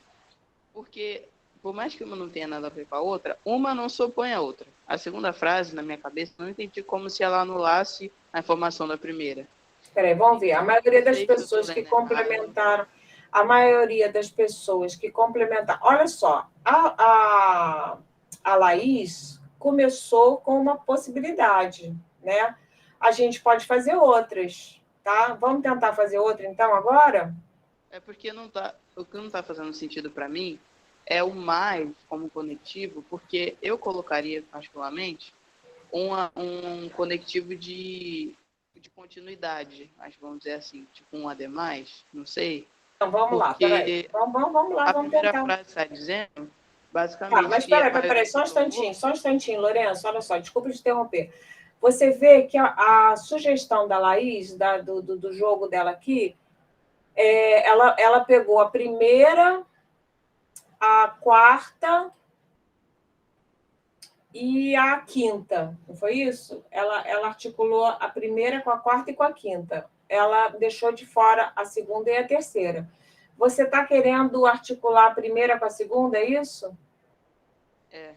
Porque, por mais que uma não tenha nada a ver com a outra, uma não se opõe à outra. A segunda frase, na minha cabeça, não entendi como se ela anulasse a informação da primeira. Espera aí, vamos ver. A maioria das pessoas que complementaram... A maioria das pessoas que complementaram... Olha só, a Laís começou com uma possibilidade, né? A gente pode fazer outras, tá? Vamos tentar fazer outra, então, agora? É porque o que não está fazendo sentido para mim é o mais como conectivo, porque eu colocaria, particularmente, um conectivo de continuidade, acho que vamos dizer assim, tipo um ademais, não sei. Então, vamos lá, peraí. Vamos lá, a vamos primeira tentar. frase está dizendo, basicamente... Tá, mas peraí, só um instantinho, Lourenço, olha só, desculpa te interromper. Você vê que a sugestão da Laís, do jogo dela aqui, ela pegou a primeira, a quarta e a quinta, não foi isso? Ela articulou a primeira com a quarta e com a quinta. Ela deixou de fora a segunda e a terceira. Você está querendo articular a primeira com a segunda, é isso? É.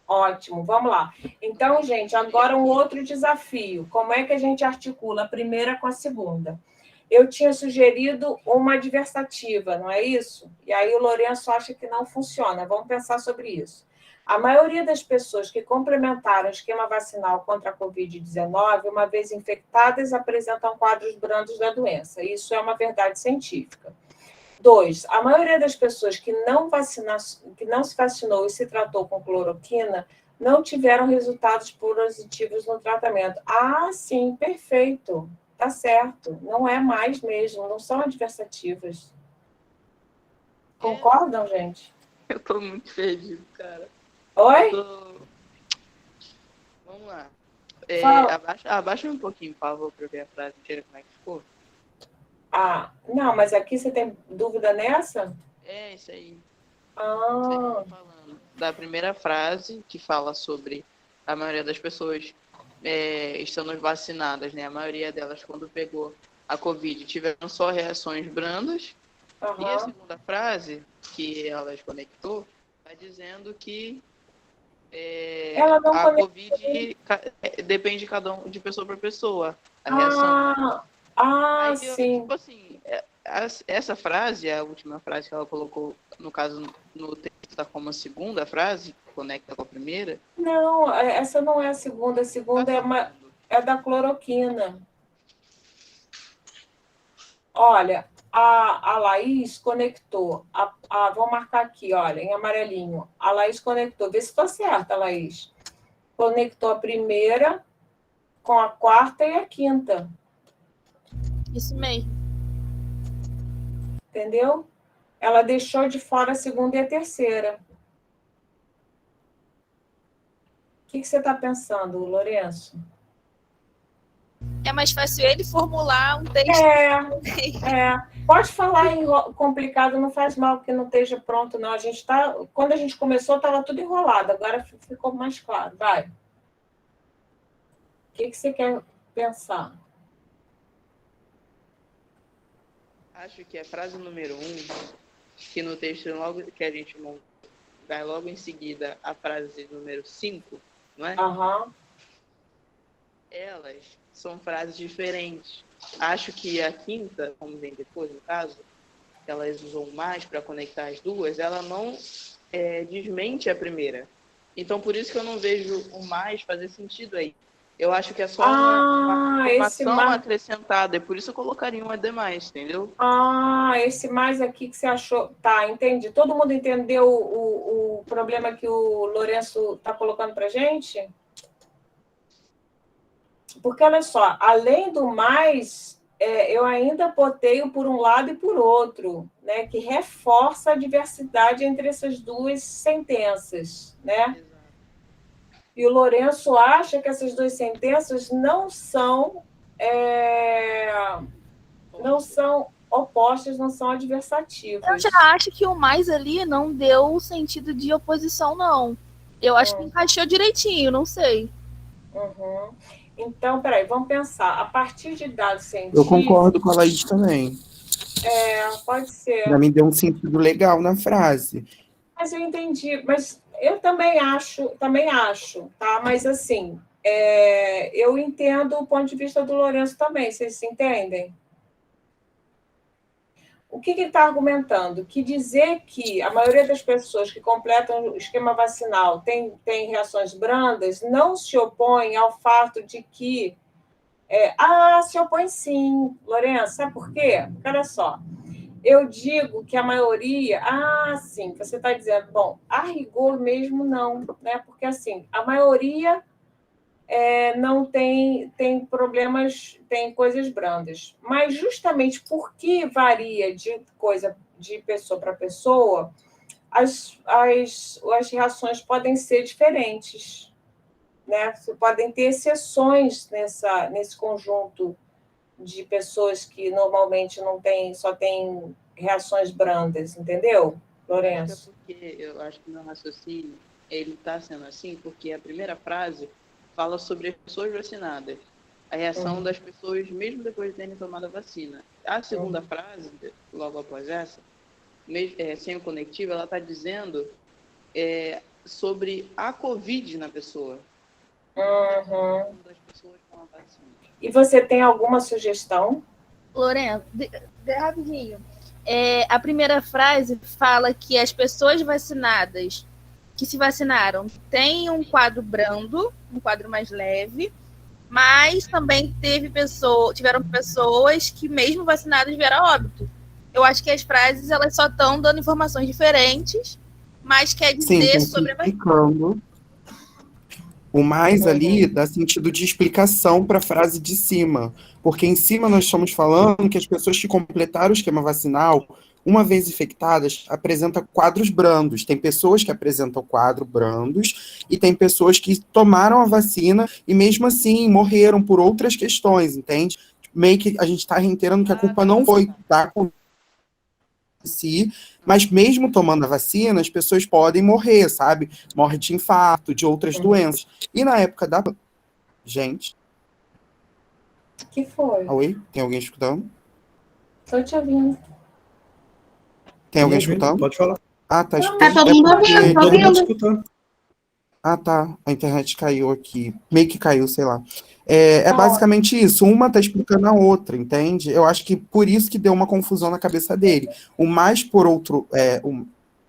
Ótimo, vamos lá. Então, gente, agora um outro desafio. Como é que a gente articula a primeira com a segunda? Eu tinha sugerido uma adversativa, não é isso? E aí o Lourenço acha que não funciona. Vamos pensar sobre isso. A maioria das pessoas que complementaram o esquema vacinal contra a Covid-19, uma vez infectadas, apresentam quadros brandos da doença. Isso é uma verdade científica. 2, a maioria das pessoas que não se vacinou e se tratou com cloroquina não tiveram resultados positivos no tratamento. Ah, sim, perfeito. Tá certo. Não é mais mesmo, não são adversativas. Concordam, gente? Eu tô muito perdido, cara. Oi? Vamos lá. Abaixa um pouquinho, por favor, para eu ver a frase inteira, como é que ficou. Ah, não, mas aqui você tem dúvida nessa? É, isso aí. Ah. Falando da primeira frase, que fala sobre a maioria das pessoas estando vacinadas, né? A maioria delas, quando pegou a Covid, tiveram só reações brandas. Uhum. E a segunda frase, que ela conectou, está dizendo que a Covid depende de pessoa para pessoa, a reação. Aí, Sim. Tipo assim, essa frase, a última frase que ela colocou, no caso, no texto, está como a segunda frase, que conecta com a primeira. Não, essa não é a segunda. A segunda é da cloroquina. Olha, a Laís conectou. Vou marcar aqui, olha, em amarelinho. A Laís conectou. Vê se estou certa, Laís. Conectou a primeira com a quarta e a quinta. Isso mesmo. Entendeu? Ela deixou de fora a segunda e a terceira. O que você está pensando, Lourenço? É mais fácil ele formular um texto. Pode falar complicado, não faz mal que não esteja pronto, não. Quando a gente começou, estava tudo enrolado, agora ficou mais claro. Vai. O que você quer pensar? Acho que a frase número 1, que no texto logo que a gente vai logo em seguida a frase número 5, não é? Aham. Elas são frases diferentes. Acho que a quinta, como vem depois, no caso, elas usam mais para conectar as duas, ela não desmente a primeira. Então, por isso que eu não vejo o mais fazer sentido aí. Eu acho que é só uma informação acrescentada, e por isso eu colocaria um demais, entendeu? Esse mais aqui que você achou. Tá, entendi. Todo mundo entendeu o problema que o Lourenço está colocando para gente? Porque, olha só, além do mais, eu ainda botei por um lado e por outro, né, que reforça a diversidade entre essas duas sentenças, né? Exato. E o Lourenço acha que essas duas sentenças não são opostas, não são adversativas. Eu já acho que o mais ali não deu sentido de oposição, não. Eu acho que encaixou direitinho, não sei. Uhum. Então, peraí, vamos pensar. A partir de dados científicos... Eu concordo com a Laís também. Pode ser. Para mim deu um sentido legal na frase. Mas eu entendi. Mas eu também acho, tá? Mas, assim, eu entendo o ponto de vista do Lourenço também. Vocês se entendem? O que ele está argumentando? Que dizer que a maioria das pessoas que completam o esquema vacinal tem reações brandas não se opõe ao fato de que... se opõe sim, Lourenço. Sabe por quê? Porque, olha só, eu digo que a maioria... sim, você está dizendo, bom, a rigor mesmo não, né? Porque, assim, a maioria... não tem problemas, tem coisas brandas. Mas justamente porque varia de pessoa para pessoa, as reações podem ser diferentes, né? Podem ter exceções nesse conjunto de pessoas que normalmente só tem reações brandas, entendeu, Lourenço? Porque eu acho que meu raciocínio ele está sendo assim, porque a primeira frase fala sobre as pessoas vacinadas, a reação das pessoas mesmo depois de terem tomado a vacina. A segunda frase, logo após essa, sem o conectivo, ela está dizendo sobre a Covid na pessoa. Das pessoas com a vacina. E você tem alguma sugestão? Lourenço, rapidinho. A primeira frase fala que as pessoas vacinadas que se vacinaram têm um quadro brando, um quadro mais leve, mas também tiveram pessoas que, mesmo vacinadas, vieram a óbito. Eu acho que as frases elas só estão dando informações diferentes, mas quer dizer sobre a vacina. O mais ali dá sentido de explicação para a frase de cima, porque em cima nós estamos falando que as pessoas que completaram o esquema vacinal, uma vez infectadas, apresentam quadros brandos. Tem pessoas que apresentam quadros brandos e tem pessoas que tomaram a vacina e mesmo assim morreram por outras questões, entende? Meio que a gente está reiterando que a culpa não foi da si, mas mesmo tomando a vacina, as pessoas podem morrer, sabe? Morre de infarto, de outras doenças. E na época da... Gente. Que foi? Oi? Tem alguém escutando? Estou te ouvindo. Tem alguém escutando? Pode falar. Tá escutando. Tá todo mundo ouvindo, tô ouvindo. Escutando. Tá. A internet caiu aqui. Meio que caiu, sei lá. Basicamente isso. Uma tá explicando a outra, entende? Eu acho que por isso que deu uma confusão na cabeça dele. O mais por outro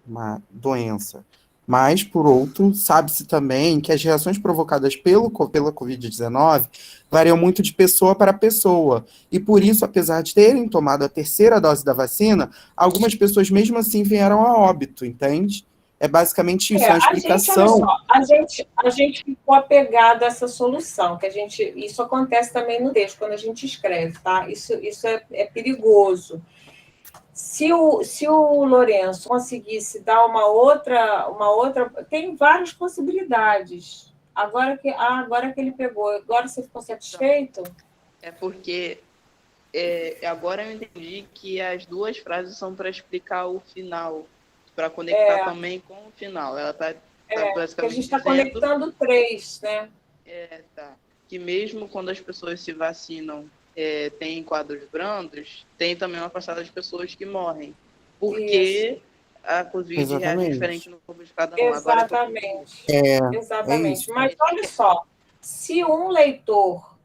uma doença Mas, por outro, sabe-se também que as reações provocadas pela Covid-19 variam muito de pessoa para pessoa. E por isso, apesar de terem tomado a terceira dose da vacina, algumas pessoas mesmo assim vieram a óbito, entende? É basicamente isso, uma A gente, olha explicação. só, a gente ficou apegado a essa solução, que isso acontece também no texto, quando a gente escreve, tá? Isso é perigoso. Se o Lourenço conseguisse dar uma outra, tem várias possibilidades. Agora que ele pegou, agora você ficou satisfeito? É porque agora eu entendi que as duas frases são para explicar o final, para conectar também com o final. Ela está basicamente que a gente está dizendo conectando três, né? Que mesmo quando as pessoas se vacinam, tem quadros brandos, tem também uma parcela de pessoas que morrem. Porque a Covid reage diferente no corpo de cada um. Exatamente. Exatamente. Isso. Mas olha só, se um leitor,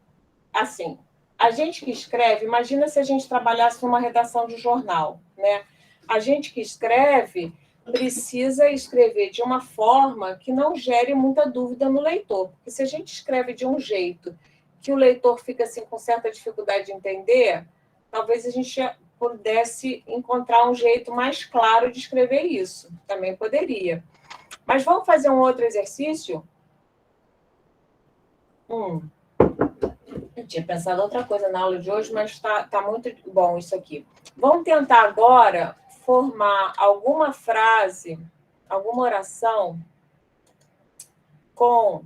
assim, a gente que escreve, imagina se a gente trabalhasse numa redação de jornal, né? A gente que escreve precisa escrever de uma forma que não gere muita dúvida no leitor. Porque se a gente escreve de um jeito que o leitor fica assim, com certa dificuldade de entender, talvez a gente pudesse encontrar um jeito mais claro de escrever isso. Também poderia. Mas vamos fazer um outro exercício? Eu tinha pensado outra coisa na aula de hoje, mas está muito bom isso aqui. Vamos tentar agora formar alguma frase, alguma oração com...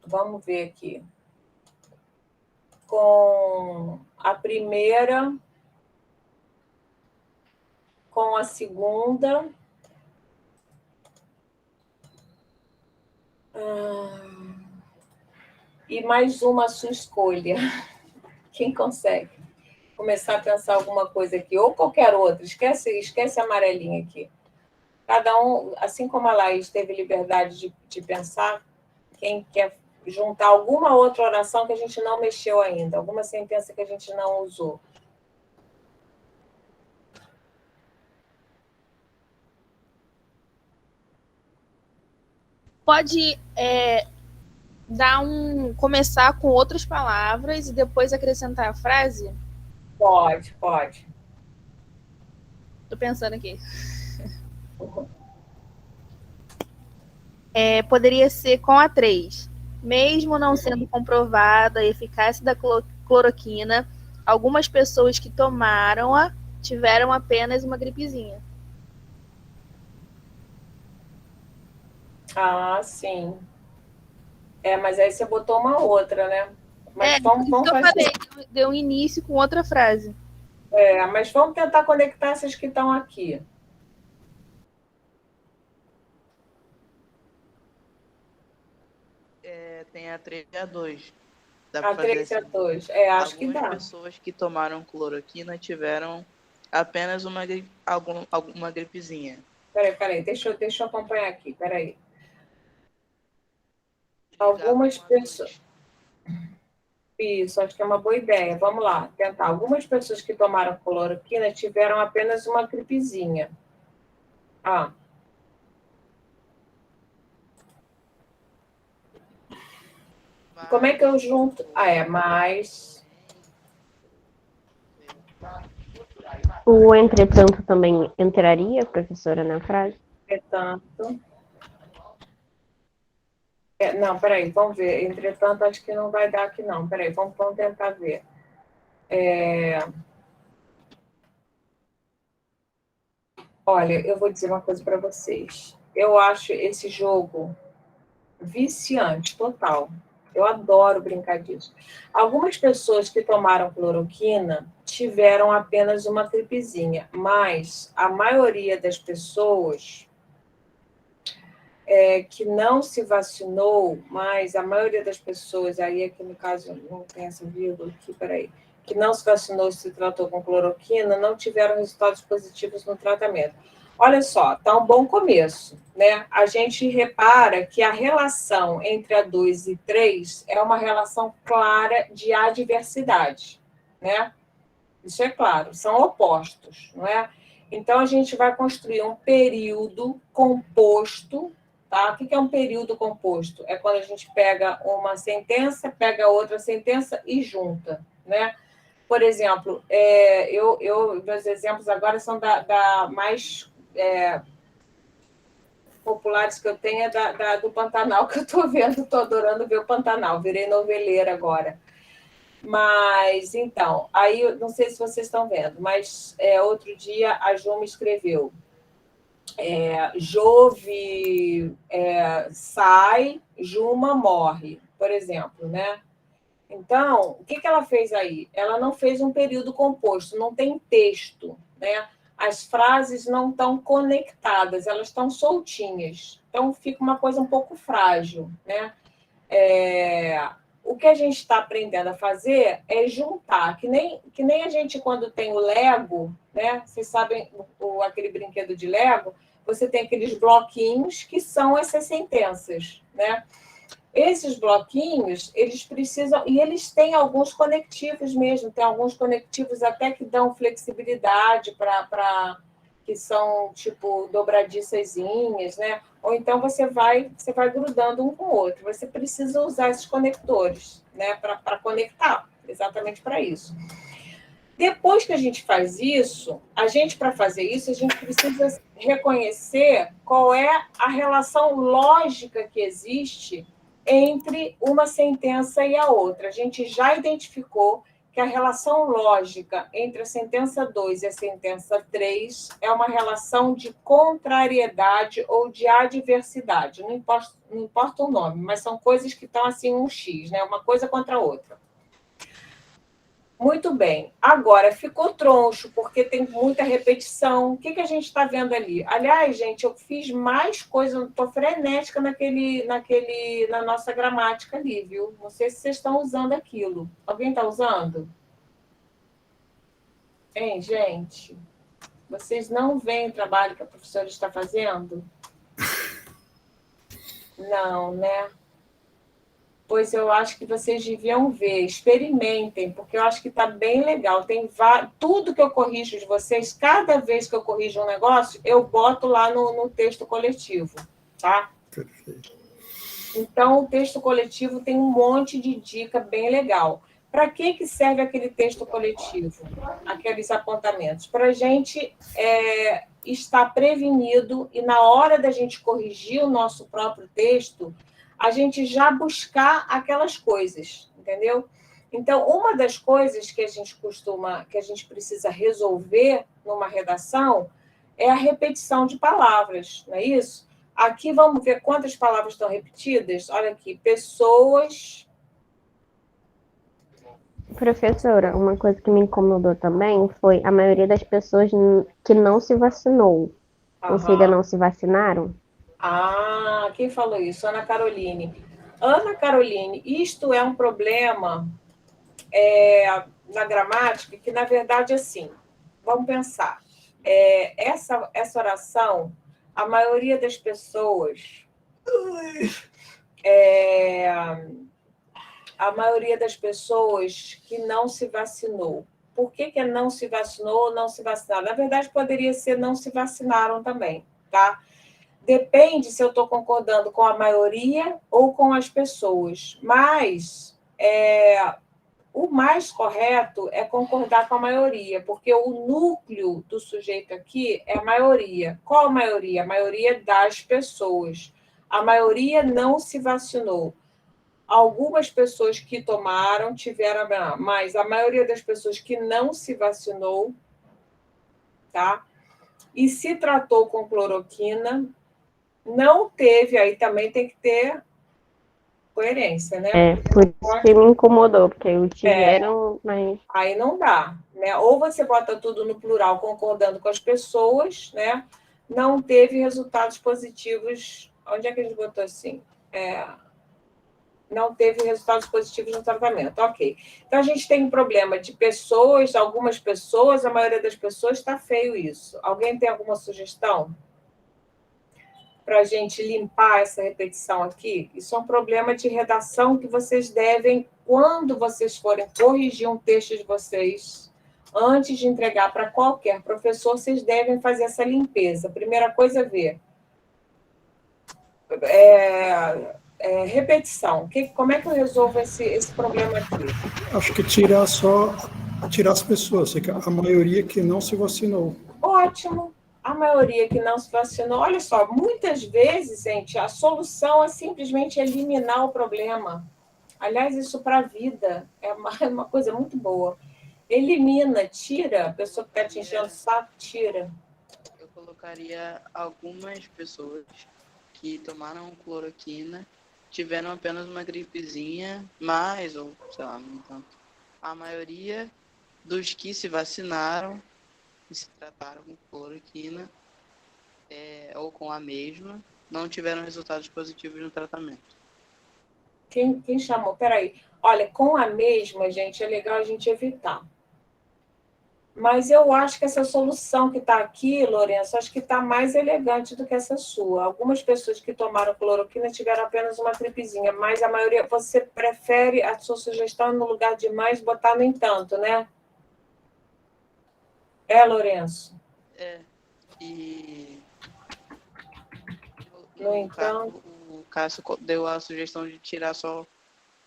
Vamos ver aqui. Com a primeira, com a segunda... E mais uma à sua escolha. Quem consegue começar a pensar alguma coisa aqui, ou qualquer outra, esquece a amarelinha aqui. Cada um, assim como a Laís teve liberdade de pensar, quem quer juntar alguma outra oração que a gente não mexeu ainda, alguma sentença que a gente não usou. Pode começar com outras palavras e depois acrescentar a frase? Pode. Estou pensando aqui. Poderia ser com a 3. Mesmo não sendo comprovada a eficácia da cloroquina, algumas pessoas que tomaram-a tiveram apenas uma gripezinha. Ah, sim. Mas aí você botou uma outra, né? Mas vamos eu fazer. falei, deu um início com outra frase. Mas vamos tentar conectar essas que estão aqui. Tem a 3 e a 2. A 3 e a 2. Acho que dá. Algumas pessoas que tomaram cloroquina tiveram apenas uma gripezinha. Peraí, deixa eu acompanhar aqui, peraí. Algumas pessoas... Isso, acho que é uma boa ideia. Vamos lá, tentar. Algumas pessoas que tomaram cloroquina tiveram apenas uma gripezinha. Como é que eu junto? Mais... O entretanto também entraria, professora, na frase? Entretanto... não, peraí, vamos ver. Entretanto, acho que não vai dar aqui, não. Peraí, vamos tentar ver. Olha, eu vou dizer uma coisa para vocês. Eu acho esse jogo viciante, total. Eu adoro brincar disso. Algumas pessoas que tomaram cloroquina tiveram apenas uma gripezinha, mas a maioria das pessoas que não se vacinou, mas a maioria das pessoas, aí aqui no caso, não tem essa vírgula aqui, peraí, que não se vacinou, se tratou com cloroquina, não tiveram resultados positivos no tratamento. Olha só, está um bom começo, né? A gente repara que a relação entre a 2 e 3 é uma relação clara de adversidade, né? Isso é claro, são opostos, não é? Então, a gente vai construir um período composto, tá? O que é um período composto? É quando a gente pega uma sentença, pega outra sentença e junta, né? Por exemplo, meus exemplos agora são da mais populares que eu tenho, do Pantanal, que eu estou vendo, estou adorando ver o Pantanal, virei noveleira agora. Mas, então, aí, eu não sei se vocês estão vendo, mas outro dia a Ju me escreveu, Jove sai, Juma morre, por exemplo, né? Então, o que ela fez aí? Ela não fez um período composto, não tem texto, né? As frases não estão conectadas, elas estão soltinhas. Então, fica uma coisa um pouco frágil, né? O que a gente está aprendendo a fazer é juntar, que nem a gente, quando tem o Lego, né? Vocês sabem, aquele brinquedo de Lego, você tem aqueles bloquinhos que são essas sentenças, né? Esses bloquinhos, eles precisam, e eles têm alguns conectivos mesmo, tem alguns conectivos até que dão flexibilidade que são tipo dobradiçazinhas, né? Ou então você vai grudando um com o outro. Você precisa usar esses conectores, né? Para conectar, exatamente para isso. Depois que a gente faz isso, para fazer isso, a gente precisa reconhecer qual é a relação lógica que existe entre uma sentença e a outra. A gente já identificou que a relação lógica entre a sentença 2 e a sentença 3 é uma relação de contrariedade ou de adversidade. Não importa o nome, mas são coisas que estão assim um X, né? Uma coisa contra a outra. Muito bem. Agora, ficou troncho, porque tem muita repetição. O que a gente está vendo ali? Aliás, gente, eu fiz mais coisa, estou frenética na nossa gramática ali, viu? Não sei se vocês estão usando aquilo. Alguém está usando? Hein, gente? Vocês não veem o trabalho que a professora está fazendo? Não, né? Pois eu acho que vocês deviam ver, experimentem, porque eu acho que está bem legal. Tudo que eu corrijo de vocês, cada vez que eu corrijo um negócio, eu boto lá no texto coletivo, tá? Perfeito. Então, o texto coletivo tem um monte de dica bem legal. Para que serve aquele texto coletivo? Aqueles apontamentos? Para a gente estar prevenido e, na hora da gente corrigir o nosso próprio texto, a gente já buscar aquelas coisas, entendeu? Então, uma das coisas que a gente precisa resolver numa redação é a repetição de palavras, não é isso? Aqui vamos ver quantas palavras estão repetidas. Olha aqui, pessoas. Professora, uma coisa que me incomodou também foi a maioria das pessoas que não se vacinou. Ou seja, não se vacinaram? Ah, quem falou isso? Ana Caroline. Ana Caroline, isto é um problema na gramática que, na verdade, assim, vamos pensar. Essa oração, a maioria das pessoas... a maioria das pessoas que não se vacinou. Por que não se vacinou ou não se vacinaram? Na verdade, poderia ser não se vacinaram também, tá? Depende se eu estou concordando com a maioria ou com as pessoas. Mas o mais correto é concordar com a maioria, porque o núcleo do sujeito aqui é a maioria. Qual a maioria? A maioria das pessoas. A maioria não se vacinou. Algumas pessoas que tomaram tiveram, mas a maioria das pessoas que não se vacinou, tá? E se tratou com cloroquina, não teve, aí também tem que ter coerência, né? Por isso que me incomodou, porque eu tiveram, mas... Aí não dá, né? Ou você bota tudo no plural, concordando com as pessoas, né? Não teve resultados positivos. Onde é que a gente botou assim? Não teve resultados positivos no tratamento. Ok. Então, a gente tem um problema de pessoas, algumas pessoas, a maioria das pessoas está feio isso. Alguém tem alguma sugestão para a gente limpar essa repetição aqui? Isso é um problema de redação que vocês devem, quando vocês forem corrigir um texto de vocês, antes de entregar para qualquer professor, vocês devem fazer essa limpeza. Primeira coisa é ver. Repetição. Como é que eu resolvo esse problema aqui? Acho que tirar as pessoas, a maioria que não se vacinou. Ótimo. A maioria que não se vacinou. Olha só, muitas vezes, gente, a solução é simplesmente eliminar o problema. Aliás, isso para a vida é uma coisa muito boa. Elimina, tira. A pessoa que está te enchendo o saco, tira. Eu colocaria algumas pessoas que tomaram cloroquina, tiveram apenas uma gripezinha, mais, ou sei lá, não tanto. A maioria dos que se vacinaram e se trataram com cloroquina ou com a mesma, não tiveram resultados positivos no tratamento. Quem chamou? Peraí. Olha, com a mesma, gente, é legal a gente evitar. Mas eu acho que essa solução que está aqui, Lourenço, acho que está mais elegante do que essa sua. Algumas pessoas que tomaram cloroquina tiveram apenas uma gripezinha, mas a maioria, você prefere, a sua sugestão no lugar de mais, botar no entanto, né? Lourenço? E No entanto... O Cássio deu a sugestão de tirar só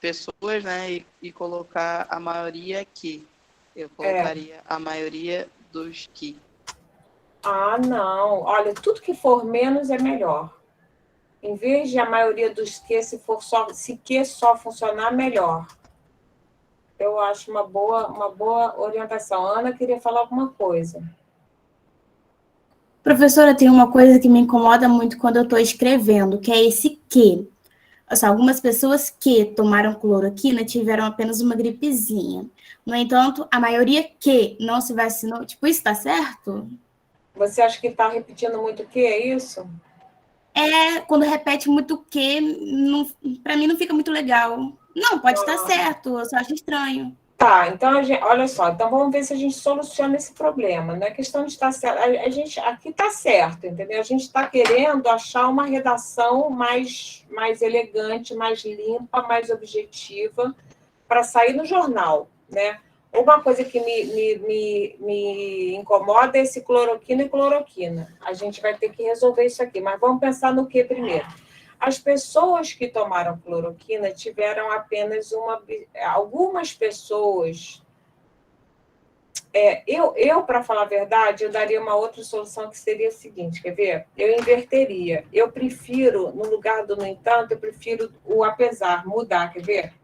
pessoas, né, e colocar a maioria que. Eu colocaria a maioria dos que. Ah, não. Olha, tudo que for menos é melhor. Em vez de a maioria dos que, se que só funcionar, melhor. Eu acho uma boa orientação. A Ana queria falar alguma coisa. Professora, tem uma coisa que me incomoda muito quando eu estou escrevendo, que é esse que. Assim, algumas pessoas que tomaram cloroquina tiveram apenas uma gripezinha. No entanto, a maioria que não se vacinou, tipo, isso está certo? Você acha que está repetindo muito o que, é isso? Quando repete muito o que, para mim não fica muito legal. Não, pode estar certo, eu só acho estranho. Tá, então, olha só, então vamos ver se a gente soluciona esse problema. Não é questão de estar certo, a gente aqui está certo, entendeu? A gente está querendo achar uma redação mais elegante, mais limpa, mais objetiva, para sair no jornal, né? Uma coisa que me incomoda é esse cloroquina e cloroquina. A gente vai ter que resolver isso aqui, mas vamos pensar no que primeiro? As pessoas que tomaram cloroquina tiveram apenas algumas pessoas. Eu, para falar a verdade, eu daria uma outra solução que seria a seguinte, quer ver? Eu inverteria. Eu prefiro, no lugar do no entanto, eu prefiro o apesar, mudar, quer ver?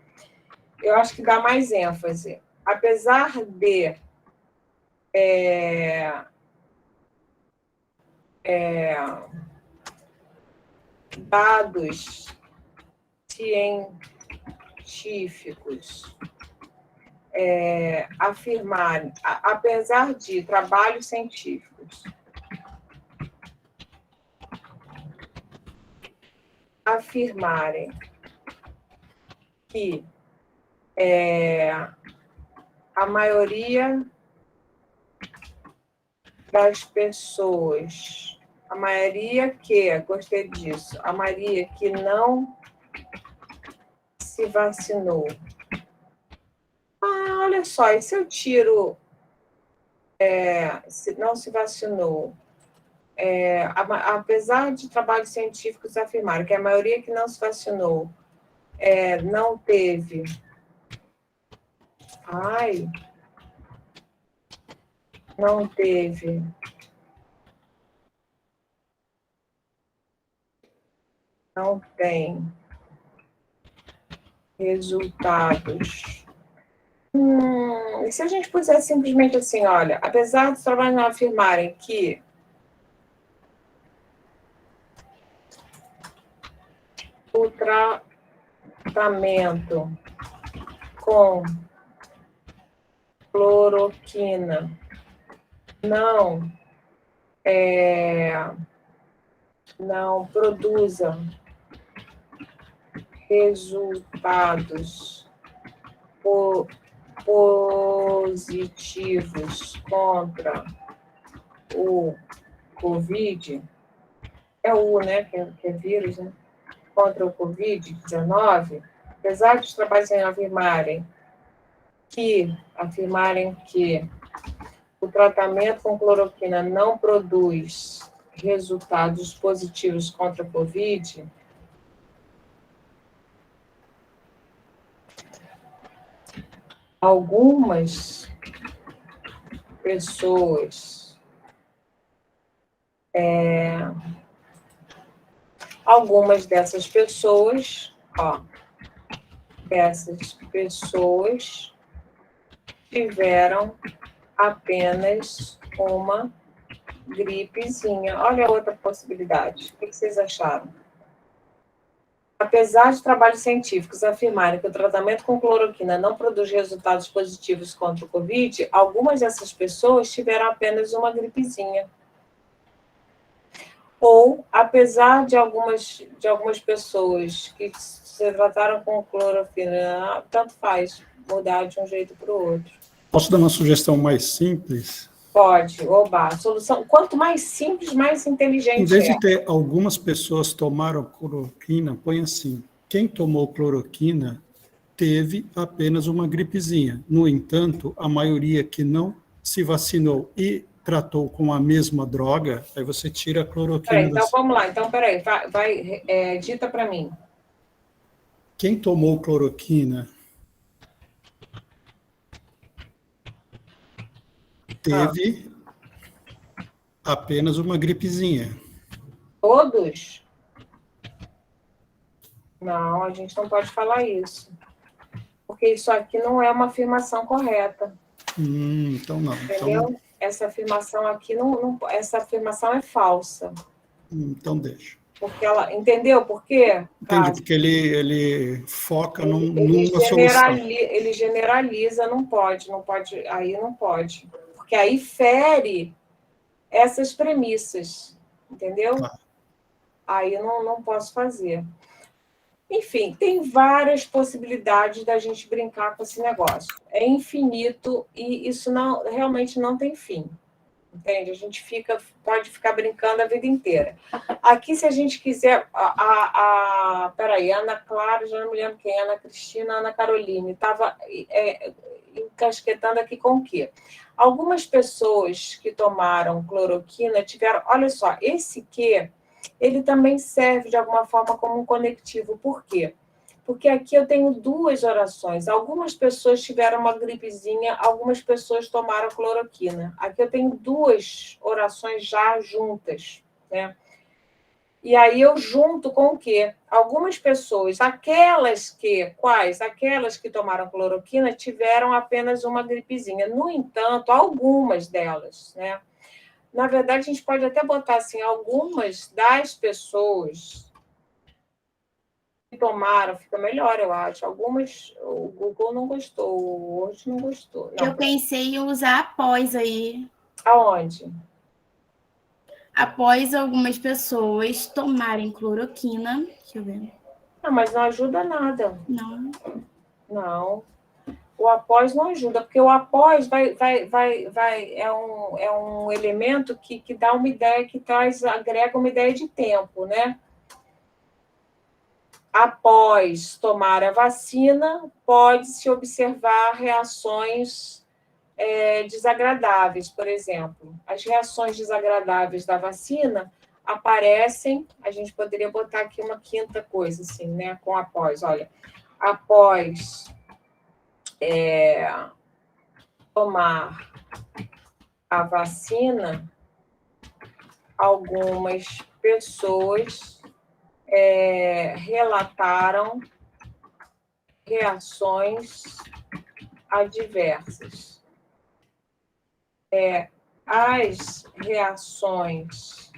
Eu acho que dá mais ênfase. Apesar de dados científicos afirmarem, apesar de trabalhos científicos afirmarem que a maioria das pessoas, a maioria que, gostei disso, a maioria que não se vacinou. Olha só, e se eu tiro, se não se vacinou, apesar de trabalhos científicos afirmarem que a maioria que não se vacinou não teve. Não teve. Não tem resultados. E se a gente puser simplesmente assim, olha, apesar dos trabalhos não afirmarem que o tratamento com cloroquina não produza resultados positivos contra o Covid, o, né, que é vírus, né, contra o Covid-19, apesar dos trabalhos afirmarem que tratamento com cloroquina não produz resultados positivos contra a Covid, algumas pessoas, algumas dessas pessoas, tiveram apenas uma gripezinha. Olha a outra possibilidade. O que vocês acharam? Apesar de trabalhos científicos afirmarem que o tratamento com cloroquina não produz resultados positivos contra o Covid, algumas dessas pessoas tiveram apenas uma gripezinha. Ou, apesar de algumas pessoas que se trataram com cloroquina, tanto faz mudar de um jeito para o outro. Posso dar uma sugestão mais simples? Pode, oba. A solução, quanto mais simples, mais inteligente Em vez é. de ter algumas pessoas tomaram cloroquina, põe assim, quem tomou cloroquina teve apenas uma gripezinha. No entanto, a maioria que não se vacinou e tratou com a mesma droga, aí você tira a cloroquina. Peraí, então vamos lá. Então, peraí, dita para mim. Quem tomou cloroquina teve apenas uma gripezinha. Todos? Não, a gente não pode falar isso. Porque isso aqui não é uma afirmação correta. Então não. Entendeu? Então, essa afirmação aqui essa afirmação é falsa. Então deixa. Porque ela, entendeu por quê? Entendi, porque ele foca numa generaliza, solução. ele generaliza, não pode, aí não pode. Porque aí fere essas premissas, entendeu? Tá. Aí não posso fazer. Enfim, tem várias possibilidades da gente brincar com esse negócio. É infinito e isso realmente não tem fim. Entende? A gente pode ficar brincando a vida inteira. Aqui, se a gente quiser... Peraí, Ana Clara, já não me lembro quem, Ana Cristina, Ana Caroline, estava encasquetando aqui com o quê? Algumas pessoas que tomaram cloroquina tiveram... Olha só, esse quê, ele também serve, de alguma forma, como um conectivo. Por quê? Porque aqui eu tenho duas orações. Algumas pessoas tiveram uma gripezinha, algumas pessoas tomaram cloroquina. Aqui eu tenho duas orações já juntas, né? E aí eu junto com o quê? Algumas pessoas, aquelas que tomaram cloroquina tiveram apenas uma gripezinha. No entanto, algumas delas, né? Na verdade, a gente pode até botar assim, algumas das pessoas que tomaram, fica melhor, eu acho. Algumas, o Google não gostou, hoje não gostou. Não, Eu pensei em usar após aí. aonde? Após algumas pessoas tomarem cloroquina. Deixa eu ver. Não, mas não ajuda nada. Não. Não. O após não ajuda, porque o após é um elemento que dá uma ideia, agrega uma ideia de tempo, né? Após tomar a vacina, pode-se observar reações desagradáveis, por exemplo. As reações desagradáveis da vacina aparecem, a gente poderia botar aqui uma quinta coisa, assim, né? Com após, olha. Após tomar a vacina, algumas pessoas relataram reações adversas. As reações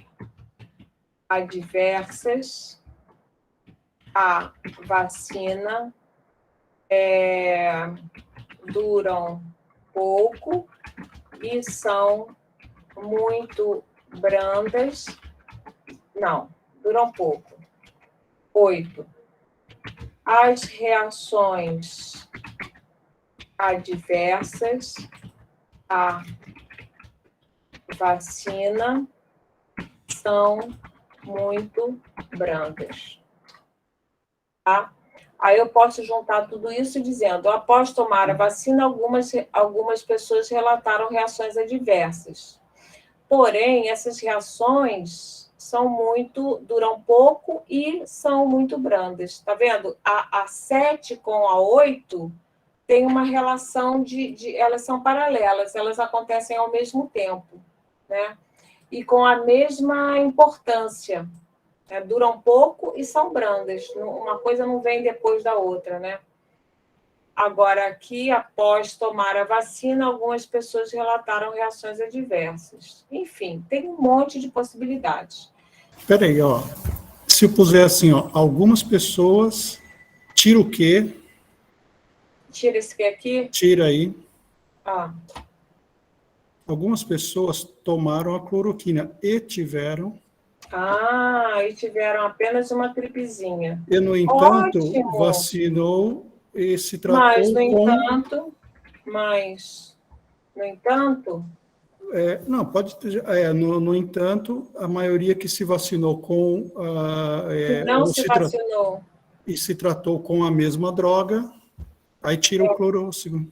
adversas à vacina duram pouco e são muito brandas. Não, duram pouco. 8. As reações adversas à vacina são muito brandas. Tá? Aí eu posso juntar tudo isso dizendo, após tomar a vacina, algumas pessoas relataram reações adversas. Porém, essas reações duram pouco e são muito brandas. Está vendo? A 7 com a 8 tem uma relação elas são paralelas, elas acontecem ao mesmo tempo, né? E com a mesma importância. Né? Duram pouco e são brandas. Uma coisa não vem depois da outra, né? Agora, aqui, após tomar a vacina, algumas pessoas relataram reações adversas. Enfim, tem um monte de possibilidades. Espera aí, ó. Se eu puser assim, ó, algumas pessoas, tira o quê? Tira esse aqui. Tira aí. Ah. Algumas pessoas tomaram a cloroquina e tiveram... E tiveram apenas uma gripezinha. E, no entanto, Ótimo. Vacinou e se tratou No entanto... não, pode ter... no entanto, a maioria que se vacinou com... que não se vacinou. E se tratou com a mesma droga, aí tira o clorócigo.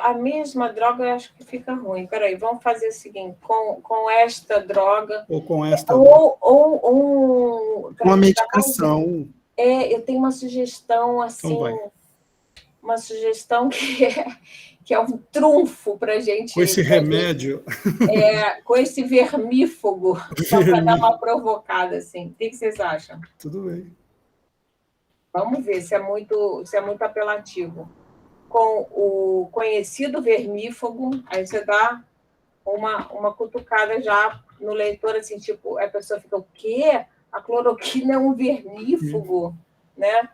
A mesma droga eu acho que fica ruim. Peraí, vamos fazer o seguinte, com esta droga... Ou com esta uma medicação. Eu tenho uma sugestão, assim, então uma sugestão que é um trunfo para a gente... Com esse remédio... com esse vermífugo, só para dar uma provocada, assim. O que vocês acham? Tudo bem. Vamos ver se é muito apelativo. Com o conhecido vermífugo, aí você dá uma cutucada já no leitor, assim, tipo, a pessoa fica, o quê? A cloroquina é um vermífugo, né?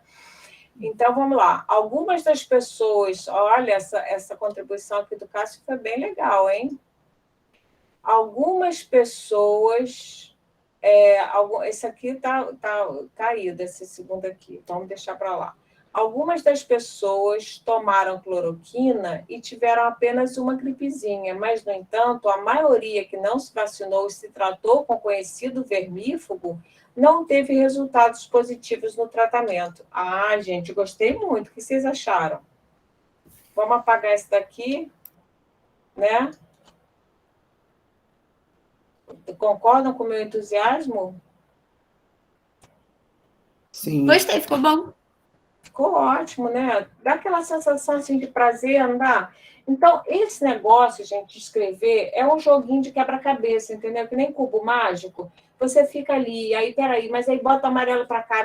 Então, vamos lá. Algumas das pessoas... Olha, essa contribuição aqui do Cássio foi bem legal, hein? Algumas pessoas... esse aqui está caído, esse segundo aqui. Vamos deixar para lá. Algumas das pessoas tomaram cloroquina e tiveram apenas uma gripezinha, mas, no entanto, a maioria que não se vacinou e se tratou com o conhecido vermífugo não teve resultados positivos no tratamento. Gente, gostei muito. O que vocês acharam? Vamos apagar esse daqui, né? Concordam com o meu entusiasmo? Sim. Gostei, ficou bom. Ficou ótimo, né? Dá aquela sensação assim, de prazer, não dá? Então, esse negócio, gente, de escrever é um joguinho de quebra-cabeça, entendeu? Que nem cubo mágico. Você fica ali, aí, peraí, mas aí bota amarelo para cá,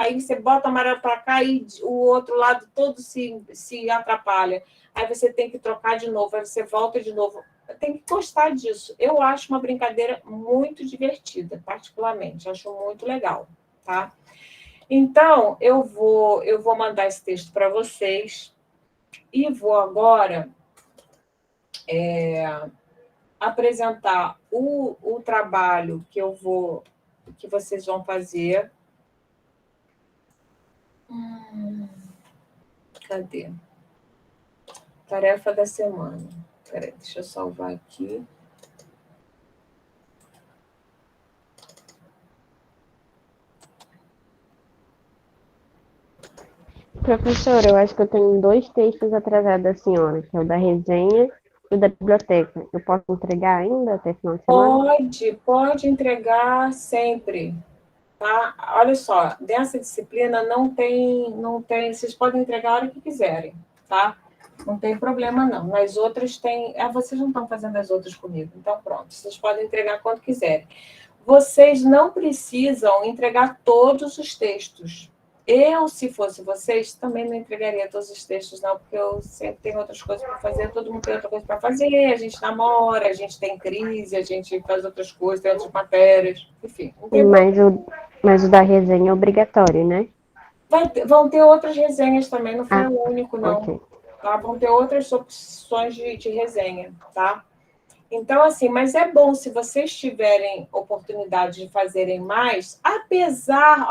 aí você bota amarelo para cá e o outro lado todo se atrapalha. Aí você tem que trocar de novo, aí você volta de novo. Tem que gostar disso. Eu acho uma brincadeira muito divertida, particularmente. Acho muito legal, tá? Então, eu vou mandar esse texto para vocês e vou agora apresentar o trabalho que vocês vão fazer. Cadê? Tarefa da semana. Peraí, deixa eu salvar aqui. Professora, eu acho que eu tenho 2 textos atrasados da senhora, que é o da resenha e o da biblioteca. Eu posso entregar ainda até final de semana? Pode entregar sempre, tá? Olha só, dessa disciplina não tem, vocês podem entregar a hora que quiserem, tá? Não tem problema, não. Nas outras tem... vocês não estão fazendo as outras comigo, então pronto, vocês podem entregar quando quiserem. Vocês não precisam entregar todos os textos. Eu, se fosse vocês, também não entregaria todos os textos, não, porque eu sempre tenho outras coisas para fazer, todo mundo tem outra coisa para fazer, a gente namora, a gente tem crise, a gente faz outras coisas, tem outras matérias, enfim. Mas o da resenha é obrigatório, né? Vão ter outras resenhas também, não foi o único, não. Okay. Tá? Vão ter outras opções de resenha, tá? Então, assim, mas é bom se vocês tiverem oportunidade de fazerem mais, apesar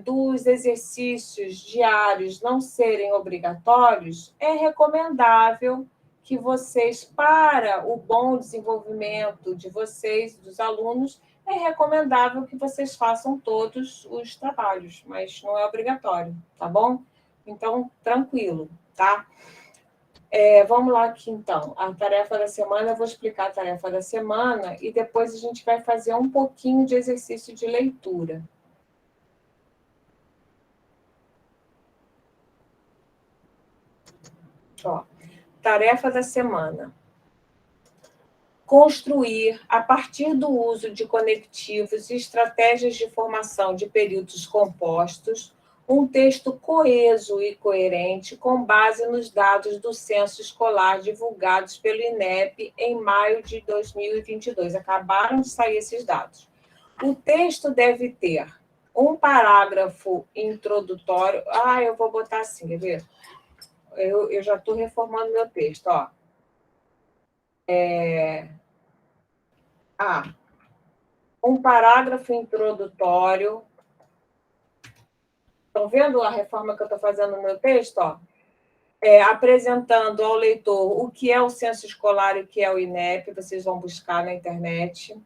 dos exercícios diários não serem obrigatórios, é recomendável que vocês, para o bom desenvolvimento de vocês, dos alunos, é recomendável que vocês façam todos os trabalhos, mas não é obrigatório, tá bom? Então, tranquilo, tá? Vamos lá aqui, então. A tarefa da semana, eu vou explicar a tarefa da semana e depois a gente vai fazer um pouquinho de exercício de leitura. Ó, tarefa da semana. Construir, a partir do uso de conectivos e estratégias de formação de períodos compostos, um texto coeso e coerente com base nos dados do censo escolar divulgados pelo INEP em maio de 2022. Acabaram de sair esses dados. O texto deve ter um parágrafo introdutório. Eu vou botar assim, quer ver? Eu já estou reformando meu texto, ó. Um parágrafo introdutório. Estão vendo a reforma que eu estou fazendo no meu texto? Ó? Apresentando ao leitor o que é o censo escolar e o que é o INEP, vocês vão buscar na internet.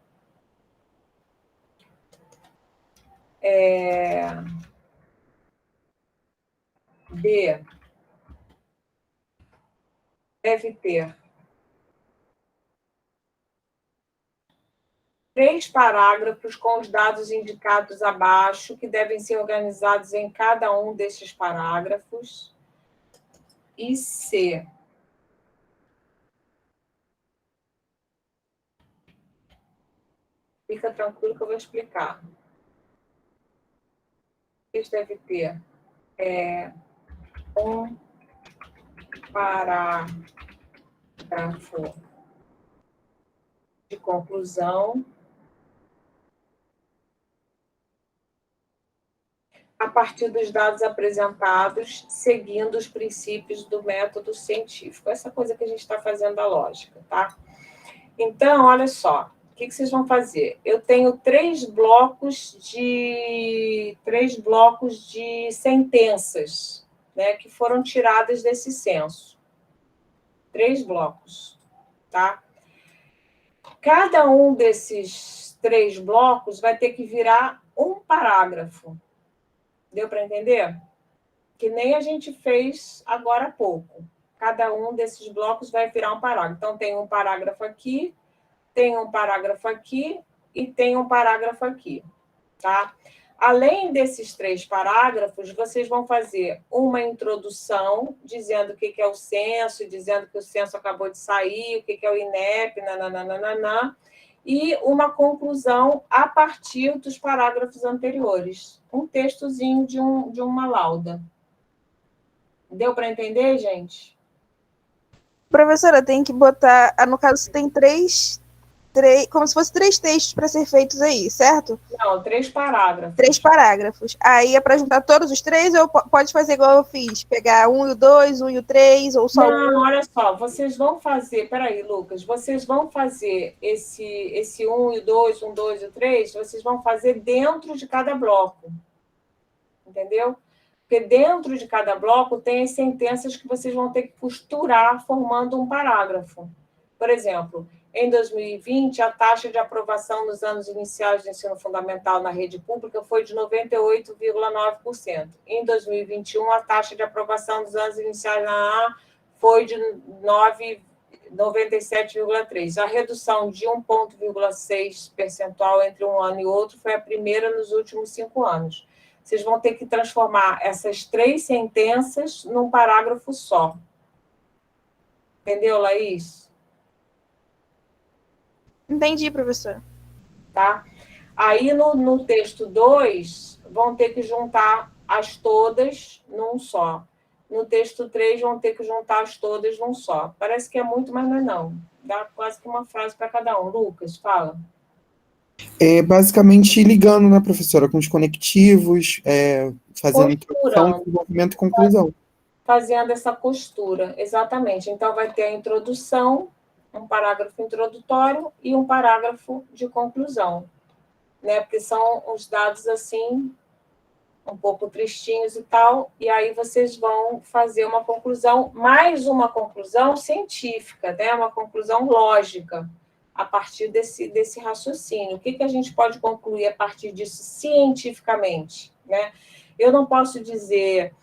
B. Deve ter 3 parágrafos com os dados indicados abaixo, que devem ser organizados em cada um desses parágrafos. E C. Fica tranquilo que eu vou explicar. Eles devem ter um parágrafo de conclusão a partir dos dados apresentados, seguindo os princípios do método científico. Essa coisa que a gente está fazendo da lógica, tá? Então, olha só, o que vocês vão fazer? Eu tenho 3 blocos de sentenças, né, que foram tiradas desse censo. 3 blocos, tá? Cada um desses 3 blocos vai ter que virar um parágrafo. Deu para entender? Que nem a gente fez agora há pouco. Cada um desses blocos vai virar um parágrafo. Então, tem um parágrafo aqui, tem um parágrafo aqui e tem um parágrafo aqui, tá? Além desses 3 parágrafos, vocês vão fazer uma introdução, dizendo o que é o censo, dizendo que o censo acabou de sair, o que é o INEP, nananana, e uma conclusão a partir dos parágrafos anteriores. Um textozinho de uma lauda. Deu para entender, gente? Professora, tem que botar... No caso, tem três como se fosse 3 textos para ser feitos aí, certo? Não, 3 parágrafos. 3 parágrafos. Aí é para juntar todos os 3 ou pode fazer igual eu fiz? Pegar 1 e o 2, 1 e o 3, ou só Não, olha só, vocês vão fazer... Peraí, Lucas. Vocês vão fazer esse 1 e o 2, 1, 2 e o 3, vocês vão fazer dentro de cada bloco. Entendeu? Porque dentro de cada bloco tem as sentenças que vocês vão ter que costurar formando um parágrafo. Por exemplo, em 2020, a taxa de aprovação nos anos iniciais de ensino fundamental na rede pública foi de 98,9%. Em 2021, a taxa de aprovação nos anos iniciais na A foi de 97,3%. A redução de 1,6 percentual entre um ano e outro foi a primeira nos últimos 5 anos. Vocês vão ter que transformar essas 3 sentenças num parágrafo só. Entendeu, Laís? Entendi, professora. Tá? Aí, no texto 2, vão ter que juntar as todas num só. No texto 3, vão ter que juntar as todas num só. Parece que é muito, mas não é não. Dá quase que uma frase para cada um. Lucas, fala. Basicamente ligando, né, professora, com os conectivos, fazendo introdução, desenvolvimento e conclusão. Fazendo essa costura, exatamente. Então, vai ter a introdução, um parágrafo introdutório e um parágrafo de conclusão, né? Porque são os dados, assim, um pouco tristinhos e tal, e aí vocês vão fazer uma conclusão, mais uma conclusão científica, né? Uma conclusão lógica, a partir desse raciocínio. O que a gente pode concluir a partir disso cientificamente, né? Eu não posso dizer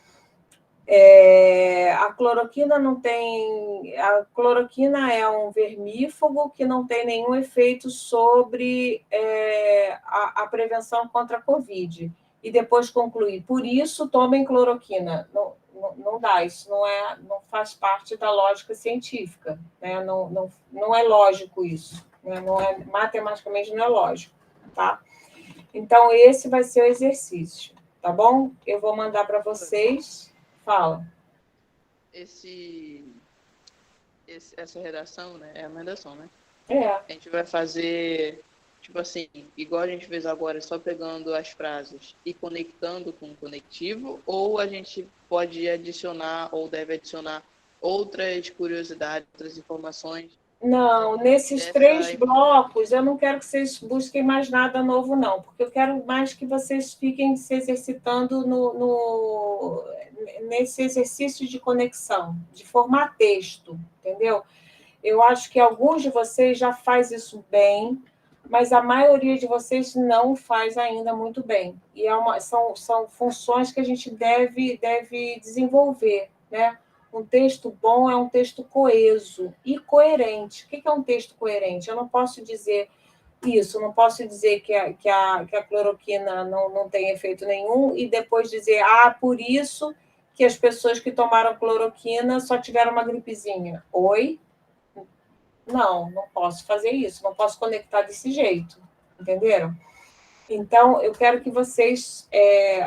a cloroquina não tem... A cloroquina é um vermífugo que não tem nenhum efeito sobre a prevenção contra a Covid. E depois concluir, por isso tomem cloroquina. Não dá, isso não faz parte da lógica científica, né? Não é lógico isso, né? Matematicamente não é lógico, tá? Então, esse vai ser o exercício, tá bom? Eu vou mandar para vocês. Fala. Essa redação, né? É uma redação, né? A gente vai fazer, tipo assim, igual a gente fez agora, só pegando as frases e conectando com o conectivo, ou a gente pode adicionar, ou deve adicionar outras curiosidades, outras informações? Não, nesses 3 blocos, eu não quero que vocês busquem mais nada novo, não, porque eu quero mais que vocês fiquem se exercitando nesse exercício de conexão, de formar texto, entendeu? Eu acho que alguns de vocês já faz isso bem, mas a maioria de vocês não faz ainda muito bem. E são funções que a gente deve desenvolver, né? Um texto bom é um texto coeso e coerente. O que é um texto coerente? Eu não posso dizer isso, não posso dizer que a cloroquina não tem efeito nenhum e depois dizer, por isso que as pessoas que tomaram cloroquina só tiveram uma gripezinha. Oi? Não posso fazer isso, não posso conectar desse jeito, entenderam? Então, eu quero que vocês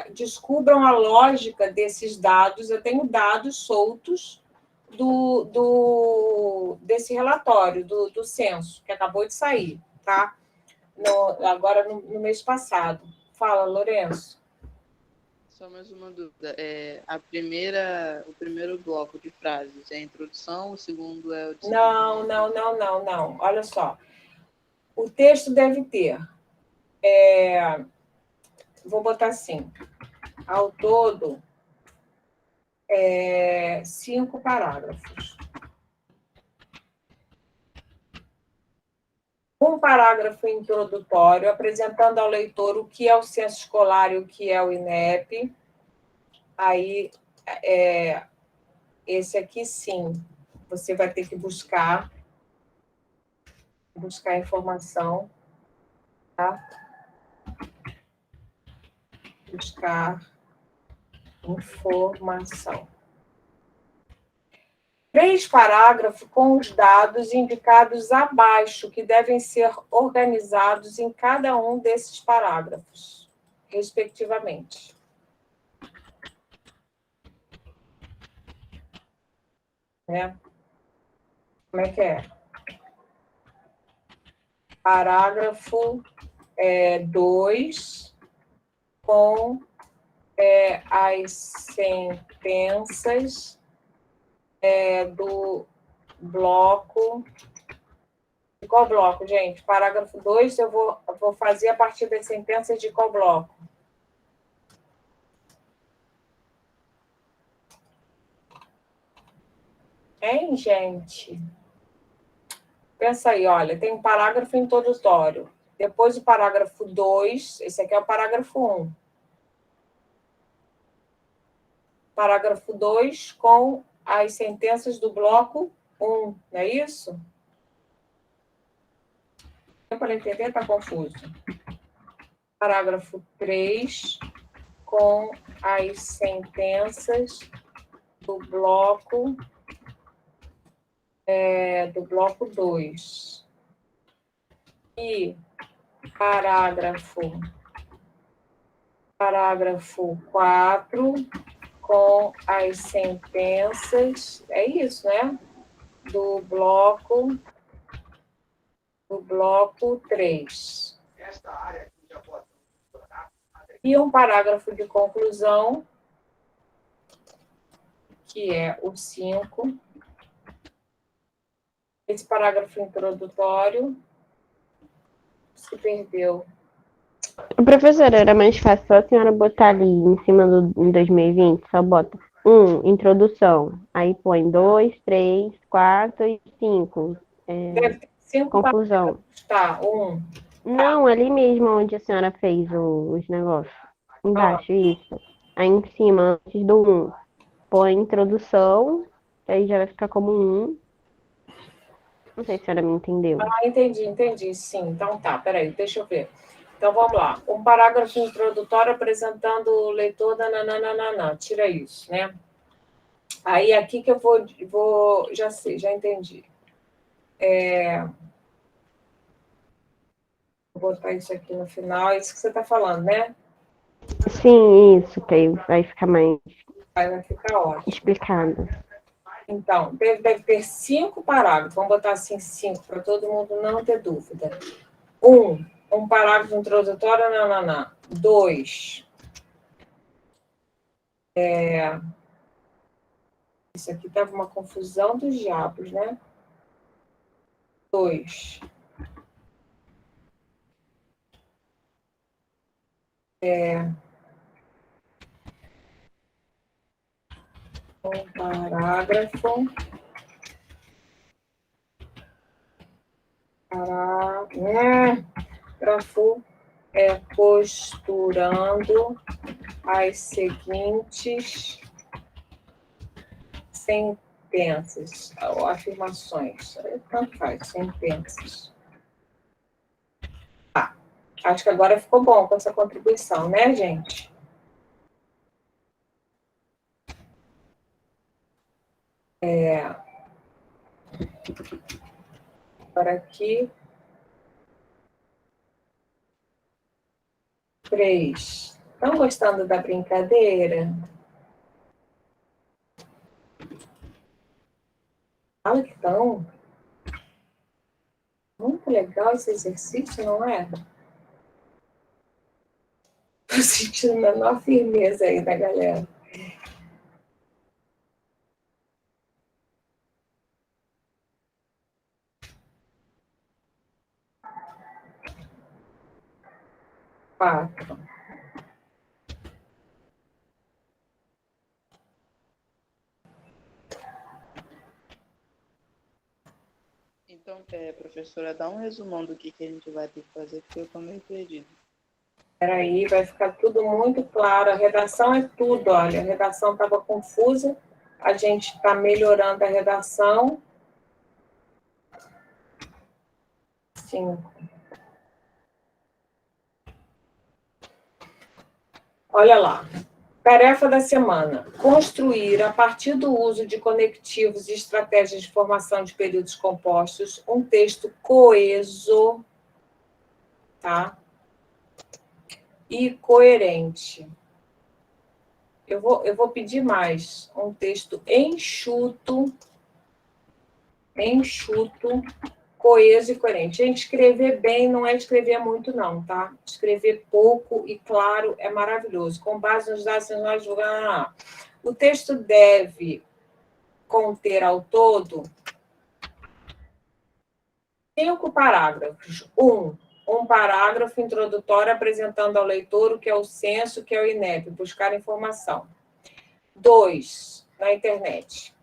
descubram a lógica desses dados. Eu tenho dados soltos desse relatório, do censo, que acabou de sair, tá? Agora, no mês passado. Fala, Lourenço. Só mais uma dúvida. O primeiro bloco de frases é a introdução, o segundo é o... Não. Olha só. O texto deve ter... vou botar assim, ao todo, 5 parágrafos. Um parágrafo introdutório, apresentando ao leitor o que é o censo escolar e o que é o INEP. Aí, esse aqui, sim, você vai ter que buscar informação, tá? Buscar informação. 3 parágrafos com os dados indicados abaixo, que devem ser organizados em cada um desses parágrafos, respectivamente. Como é que é? Parágrafo 2, com as sentenças do bloco... De qual bloco, gente? Parágrafo 2, eu vou fazer a partir das sentenças de qual bloco? Hein, gente? Pensa aí, olha, tem um parágrafo introdutório. Depois o parágrafo 2, esse aqui é o parágrafo 1. Parágrafo 2 com as sentenças do bloco 1, não é isso? Para entender, está confuso. Parágrafo 3 com as sentenças do bloco 2. E parágrafo 4 com as sentenças, é isso, né? Do bloco 3. E um parágrafo de conclusão, que é o 5. Esse parágrafo introdutório se perdeu. Professora, era mais fácil só a senhora botar ali em cima em 2020, só bota 1, introdução, aí põe 2, 3, 4 e 5. Deve ter 5 Conclusão. parágrafos. Tá, Não, ali mesmo onde a senhora fez os negócios. Embaixo, isso. Aí em cima, antes do 1, põe introdução, aí já vai ficar como 1. Não sei se a senhora me entendeu. Entendi, sim. Então tá, peraí, deixa eu ver. Então vamos lá. Um parágrafo introdutório apresentando o leitor da nananana. Tira isso, né? Aí aqui que eu vou já sei, já entendi. Vou botar isso aqui no final, é isso que você está falando, né? Sim, isso, que aí vai ficar mais Aí vai ficar ótimo. explicado. Então, deve ter 5 parágrafos. Vamos botar assim 5, para todo mundo não ter dúvida. 1 parágrafo introdutório, nananã. 2. Isso aqui estava uma confusão dos diabos, né? 2. Um parágrafo. Parágrafo posturando as seguintes sentenças, ou afirmações. Tanto faz, sentenças. Acho que agora ficou bom com essa contribuição, né, gente? Agora aqui. 3. Estão gostando da brincadeira? Fala que estão. Muito legal esse exercício, não é? Estou sentindo a menor firmeza aí da galera. Quatro. Então, professora, dá um resumão do que a gente vai ter que fazer, porque eu estou meio perdido. Espera aí, vai ficar tudo muito claro. A redação é tudo, olha. A redação estava confusa. A gente está melhorando a redação. 5. Olha lá. Tarefa da semana. Construir, a partir do uso de conectivos e estratégias de formação de períodos compostos, um texto coeso, tá? E coerente. Eu vou pedir mais. Um texto enxuto, coeso e coerente. Gente, escrever bem não é escrever muito, não, tá? Escrever pouco e claro é maravilhoso. Com base nos dados que nós divulgamos. O texto deve conter ao todo 5 parágrafos. Um parágrafo introdutório apresentando ao leitor o que é o censo, o que é o INEP, buscar informação. 2, na internet.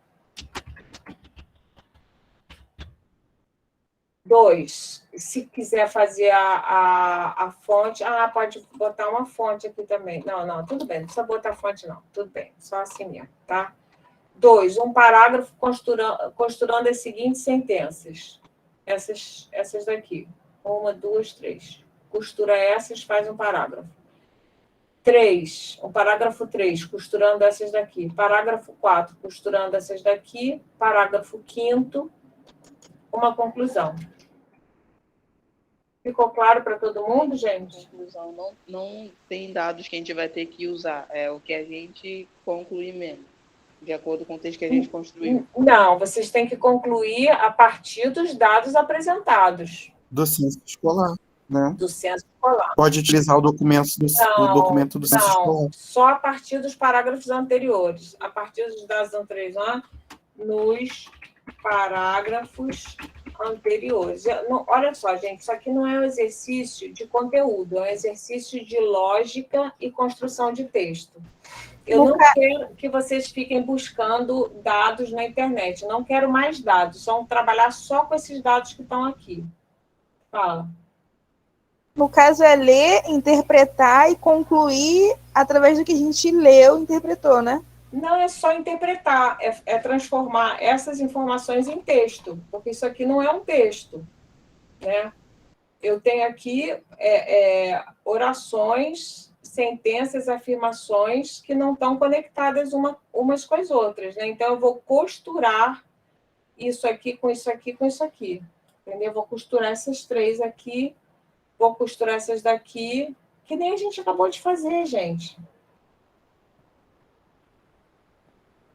2, se quiser fazer a fonte, pode botar uma fonte aqui também. Não, tudo bem, não precisa botar fonte, não. Tudo bem, só assim mesmo, tá? 2, um parágrafo costurando as seguintes sentenças. Essas daqui. 1, 2, 3. Costura essas, faz um parágrafo. 3, o parágrafo 3, costurando essas daqui. Parágrafo 4, costurando essas daqui. Parágrafo 5º, uma conclusão. Ficou claro para todo mundo, gente? Conclusão, não tem dados que a gente vai ter que usar, é o que a gente concluir mesmo, de acordo com o texto que a gente construiu. Não, vocês têm que concluir a partir dos dados apresentados. Do censo escolar, né? Do censo escolar. Pode utilizar o documento do censo escolar. Só a partir dos parágrafos anteriores. A partir dos dados anteriores, nos parágrafos anteriores. Olha só, gente, isso aqui não é um exercício de conteúdo, é um exercício de lógica e construção de texto. Eu não quero que vocês fiquem buscando dados na internet. Não quero mais dados. Vamos trabalhar só com esses dados que estão aqui. Fala. No caso, é ler, interpretar e concluir através do que a gente leu e interpretou, né? Não é só interpretar, é transformar essas informações em texto, porque isso aqui não é um texto, né? Eu tenho aqui orações, sentenças, afirmações que não estão conectadas umas com as outras, né? Então, eu vou costurar isso aqui com isso aqui com isso aqui, entendeu? Eu vou costurar essas três aqui, vou costurar essas daqui, que nem a gente acabou de fazer, gente.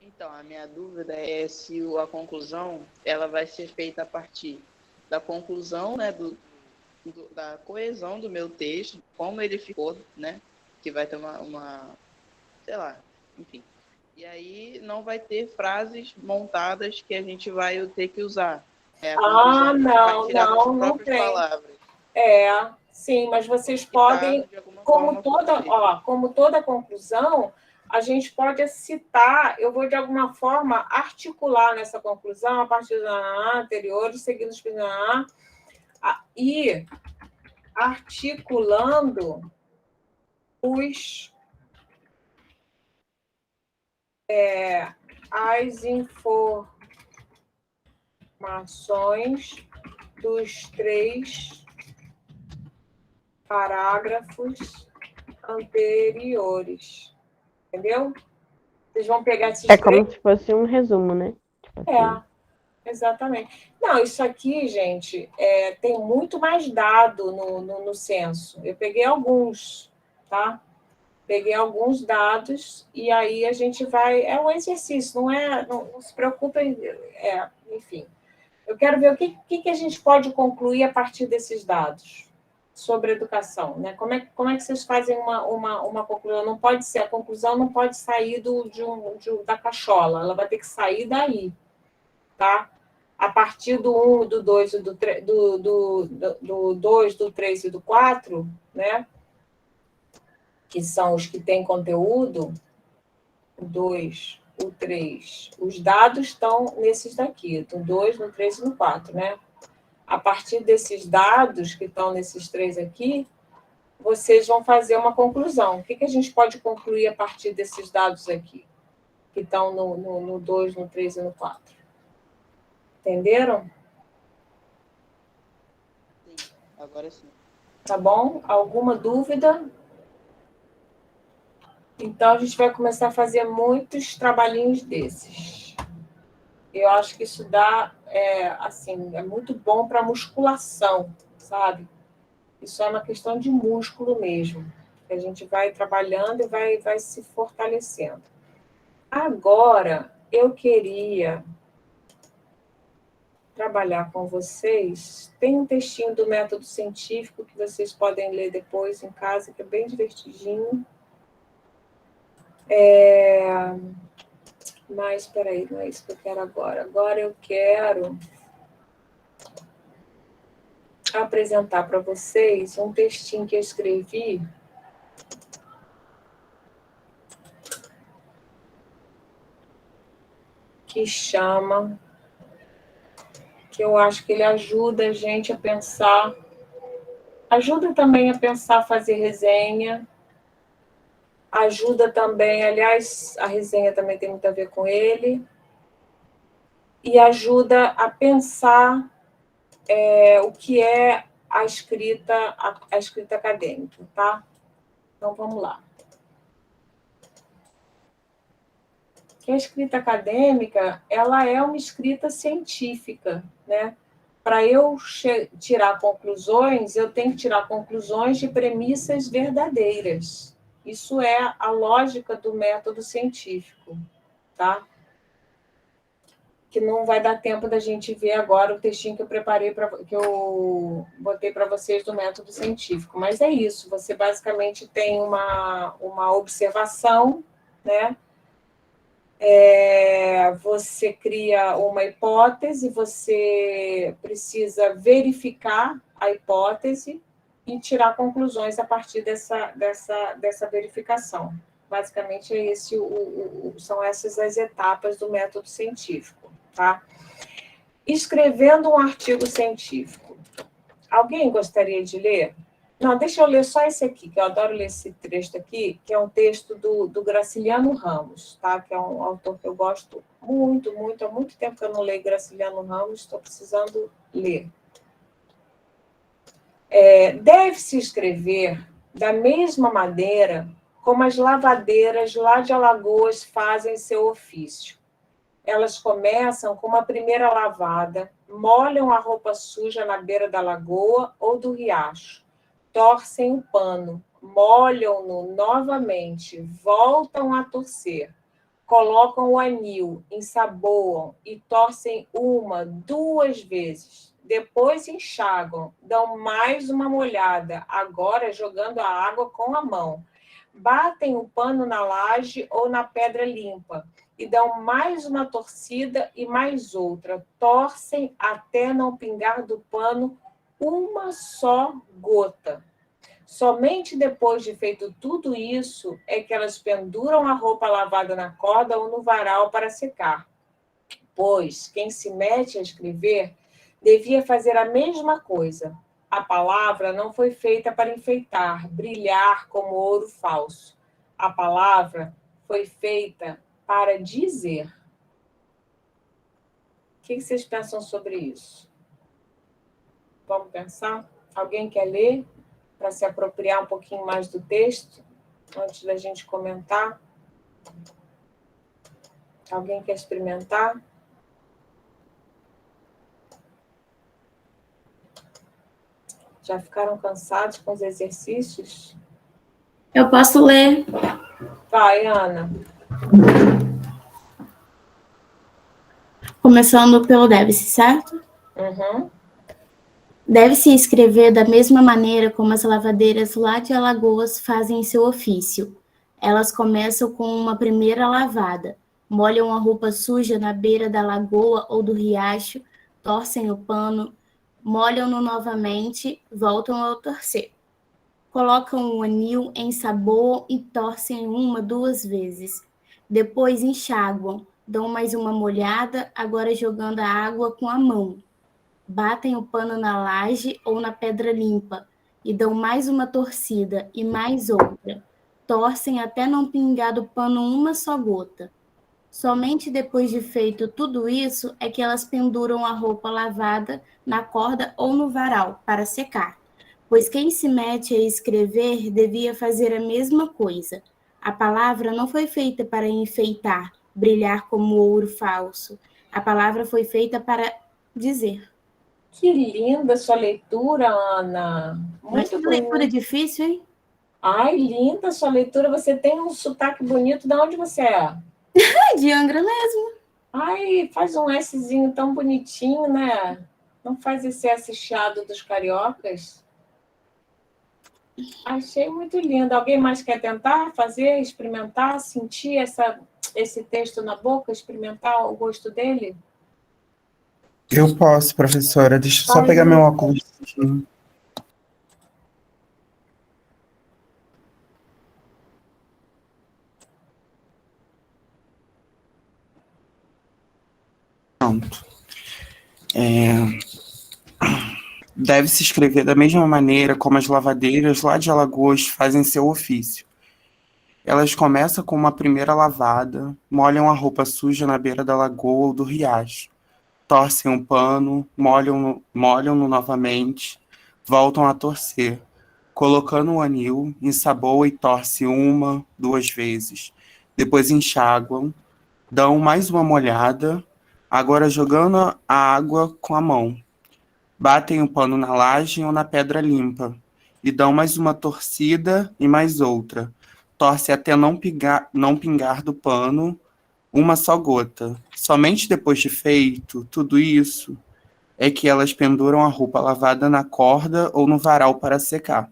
Então, a minha dúvida é se a conclusão ela vai ser feita a partir da conclusão, né, da coesão do meu texto, como ele ficou, né, que vai ter sei lá, enfim. E aí não vai ter frases montadas que a gente vai ter que usar. Não, tirar das não próprias tem. palavras. Sim, mas vocês podem, como toda conclusão, a gente pode citar, eu vou de alguma forma articular nessa conclusão a partir da anterior, seguindo os e articulando as informações dos 3 parágrafos anteriores. Entendeu? Vocês vão pegar esses É como se fosse um resumo, né? Tipo assim. Exatamente. Não, isso aqui, gente, tem muito mais dado no censo. Eu peguei alguns, tá? Peguei alguns dados e aí a gente vai... É um exercício, não se preocupem. Enfim. Eu quero ver o que a gente pode concluir a partir desses dados sobre educação, né? Como é que vocês fazem uma conclusão? Não pode ser, a conclusão não pode sair da cachola, ela vai ter que sair daí, tá? A partir do 1, do 2, do 3, do 2, do 3 e do 4, né? Que são os que têm conteúdo, o 2, o 3. Os dados estão nesses daqui, no 2, no 3 e no 4, né? A partir desses dados que estão nesses 3 aqui, vocês vão fazer uma conclusão. O que a gente pode concluir a partir desses dados aqui, que estão no 2, no 3 e no 4? Entenderam? Sim, agora sim. Tá bom? Alguma dúvida? Então, a gente vai começar a fazer muitos trabalhinhos desses. Eu acho que isso é muito bom para musculação, sabe? Isso é uma questão de músculo mesmo. A gente vai trabalhando e vai se fortalecendo. Agora, eu queria trabalhar com vocês. Tem um textinho do método científico que vocês podem ler depois em casa, que é bem divertidinho. Mas, espera aí, não é isso que eu quero agora. Agora eu quero apresentar para vocês um textinho que eu escrevi que chama... que eu acho que ele ajuda a gente a pensar, ajuda também a pensar, fazer resenha, ajuda também, aliás, a resenha também tem muito a ver com ele, e ajuda a pensar o que é a escrita acadêmica, tá? Então, vamos lá. Que a escrita acadêmica, ela é uma escrita científica, né? Para eu tirar conclusões, eu tenho que tirar conclusões de premissas verdadeiras. Isso é a lógica do método científico, tá? Que não vai dar tempo da gente ver agora o textinho que eu preparei, que eu botei para vocês do método científico. Mas é isso, você basicamente tem uma observação, né? Você cria uma hipótese, você precisa verificar a hipótese e tirar conclusões a partir dessa verificação, Basicamente, é esse são essas as etapas do método científico, tá? Escrevendo um artigo científico. Alguém gostaria de ler? Não, deixa eu ler só esse aqui, que eu adoro ler esse texto aqui, que é um texto do Graciliano Ramos, tá? Que é um autor que eu gosto muito, muito. Há muito tempo que eu não leio Graciliano Ramos, estou precisando ler. Deve-se escrever da mesma maneira como as lavadeiras lá de Alagoas fazem seu ofício. Elas começam com uma primeira lavada, molham a roupa suja na beira da lagoa ou do riacho, torcem o pano, molham-no novamente, voltam a torcer, colocam o anil, ensaboam e torcem uma, duas vezes. Depois enxagam, dão mais uma molhada, agora jogando a água com a mão. Batem o pano na laje ou na pedra limpa e dão mais uma torcida e mais outra. Torcem até não pingar do pano uma só gota. Somente depois de feito tudo isso é que elas penduram a roupa lavada na corda ou no varal para secar. Pois quem se mete a escrever devia fazer a mesma coisa. A palavra não foi feita para enfeitar, brilhar como ouro falso. A palavra foi feita para dizer. O que vocês pensam sobre isso? Vamos pensar? Alguém quer ler para se apropriar um pouquinho mais do texto antes da gente comentar? Alguém quer experimentar? Já ficaram cansados com os exercícios? Eu posso ler. Vai, Ana. Começando pelo deve-se, certo? Uhum. Deve-se escrever da mesma maneira como as lavadeiras lá de Alagoas fazem seu ofício. Elas começam com uma primeira lavada, molham a roupa suja na beira da lagoa ou do riacho, torcem o pano, molham-no novamente, voltam a torcer. Colocam o anil, ensaboam e torcem uma, duas vezes. Depois enxaguam, dão mais uma molhada, agora jogando a água com a mão. Batem o pano na laje ou na pedra limpa e dão mais uma torcida e mais outra. Torcem até não pingar do pano uma só gota. Somente depois de feito tudo isso é que elas penduram a roupa lavada na corda ou no varal para secar. Pois quem se mete a escrever devia fazer a mesma coisa. A palavra não foi feita para enfeitar, brilhar como ouro falso. A palavra foi feita para dizer. Que linda sua leitura, Ana. Mas Muito que leitura bonita. difícil, hein? Ai, linda sua leitura. Você tem um sotaque bonito. De onde você é? É de Angra mesmo. Ai, faz um Szinho tão bonitinho, né? Não faz esse S chiado dos cariocas? Achei muito lindo. Alguém mais quer tentar fazer, experimentar, sentir esse texto na boca, experimentar o gosto dele? Eu posso, professora. Deixa eu só Faz pegar um- meu óculos. Pronto. Deve-se escrever da mesma maneira como as lavadeiras lá de Alagoas fazem seu ofício. Elas começam com uma primeira lavada, molham a roupa suja na beira da lagoa ou do riacho, torcem um pano, molham-no novamente, voltam a torcer, colocando o anil, ensaboam e torcem uma, duas vezes. Depois enxaguam, dão mais uma molhada, agora jogando a água com a mão. Batem o pano na laje ou na pedra limpa e dão mais uma torcida e mais outra. Torce até não pingar do pano uma só gota. Somente depois de feito tudo isso é que elas penduram a roupa lavada na corda ou no varal para secar.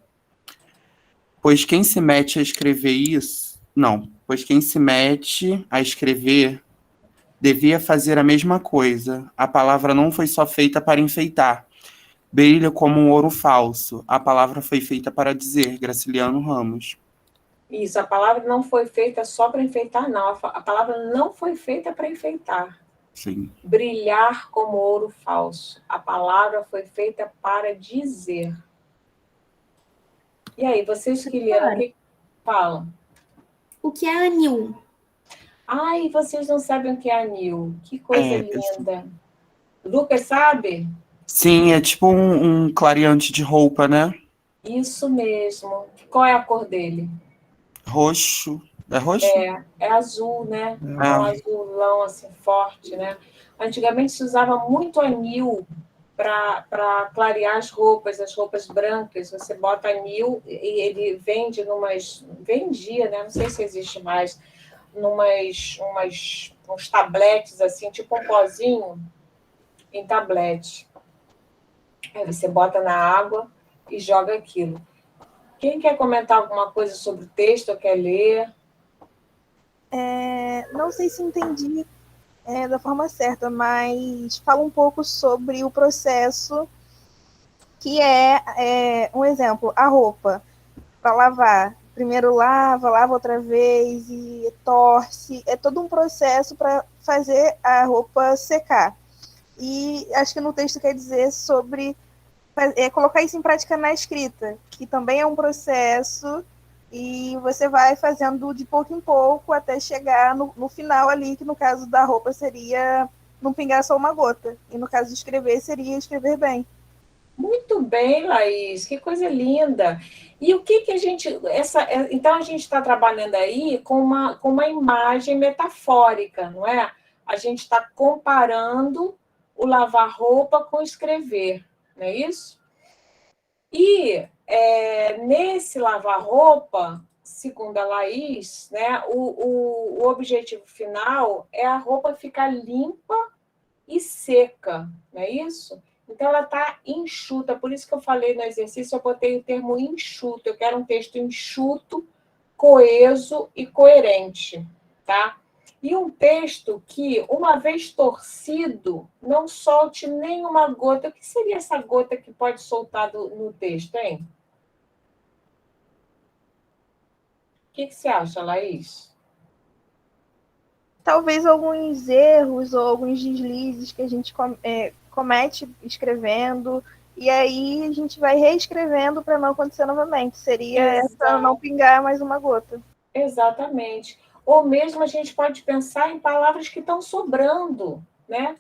Pois quem se mete a escrever devia fazer a mesma coisa. A palavra não foi só feita para enfeitar. Brilha como um ouro falso. A palavra foi feita para dizer. Graciliano Ramos. Isso, a palavra não foi feita só para enfeitar, não. A palavra não foi feita para enfeitar. Sim. Brilhar como ouro falso. A palavra foi feita para dizer. E aí, vocês que leram, o que falam? O que é anil? Ai, vocês não sabem o que é anil. Que coisa linda. Lucas sabe? Sim, é tipo um clareante de roupa, né? Isso mesmo. Qual é a cor dele? Roxo. É roxo? É azul, né? É um Ah, azulão assim forte, né? Antigamente se usava muito anil para clarear as roupas brancas. Você bota anil e ele vende vendia, né? Não sei se existe mais, uns tabletes assim, tipo um pozinho em tablete. Aí você bota na água e joga aquilo. Quem quer comentar alguma coisa sobre o texto ou quer ler? Não sei se entendi da forma certa, mas fala um pouco sobre o processo que um exemplo, a roupa para lavar. Primeiro lava outra vez e torce. É todo um processo para fazer a roupa secar. E acho que no texto quer dizer sobre colocar isso em prática na escrita, que também é um processo e você vai fazendo de pouco em pouco até chegar no final ali, que no caso da roupa seria não pingar só uma gota. E no caso de escrever, seria escrever bem. Muito bem, Laís, que coisa linda. E o que a gente. Então, a gente está trabalhando aí com uma imagem metafórica, não é? A gente está comparando o lavar roupa com escrever, não é isso? E nesse lavar roupa, segundo a Laís, né, o objetivo final é a roupa ficar limpa e seca, não é isso? Então, ela está enxuta, por isso que eu falei no exercício, eu botei o termo enxuto, eu quero um texto enxuto, coeso e coerente, tá? E um texto que, uma vez torcido, não solte nenhuma gota. O que seria essa gota que pode soltar no texto, hein? O que você acha, Laís? Talvez alguns erros ou alguns deslizes que a gente comete escrevendo, e aí a gente vai reescrevendo para não acontecer novamente. Seria essa não pingar mais uma gota. Exatamente. Ou mesmo a gente pode pensar em palavras que estão sobrando, né?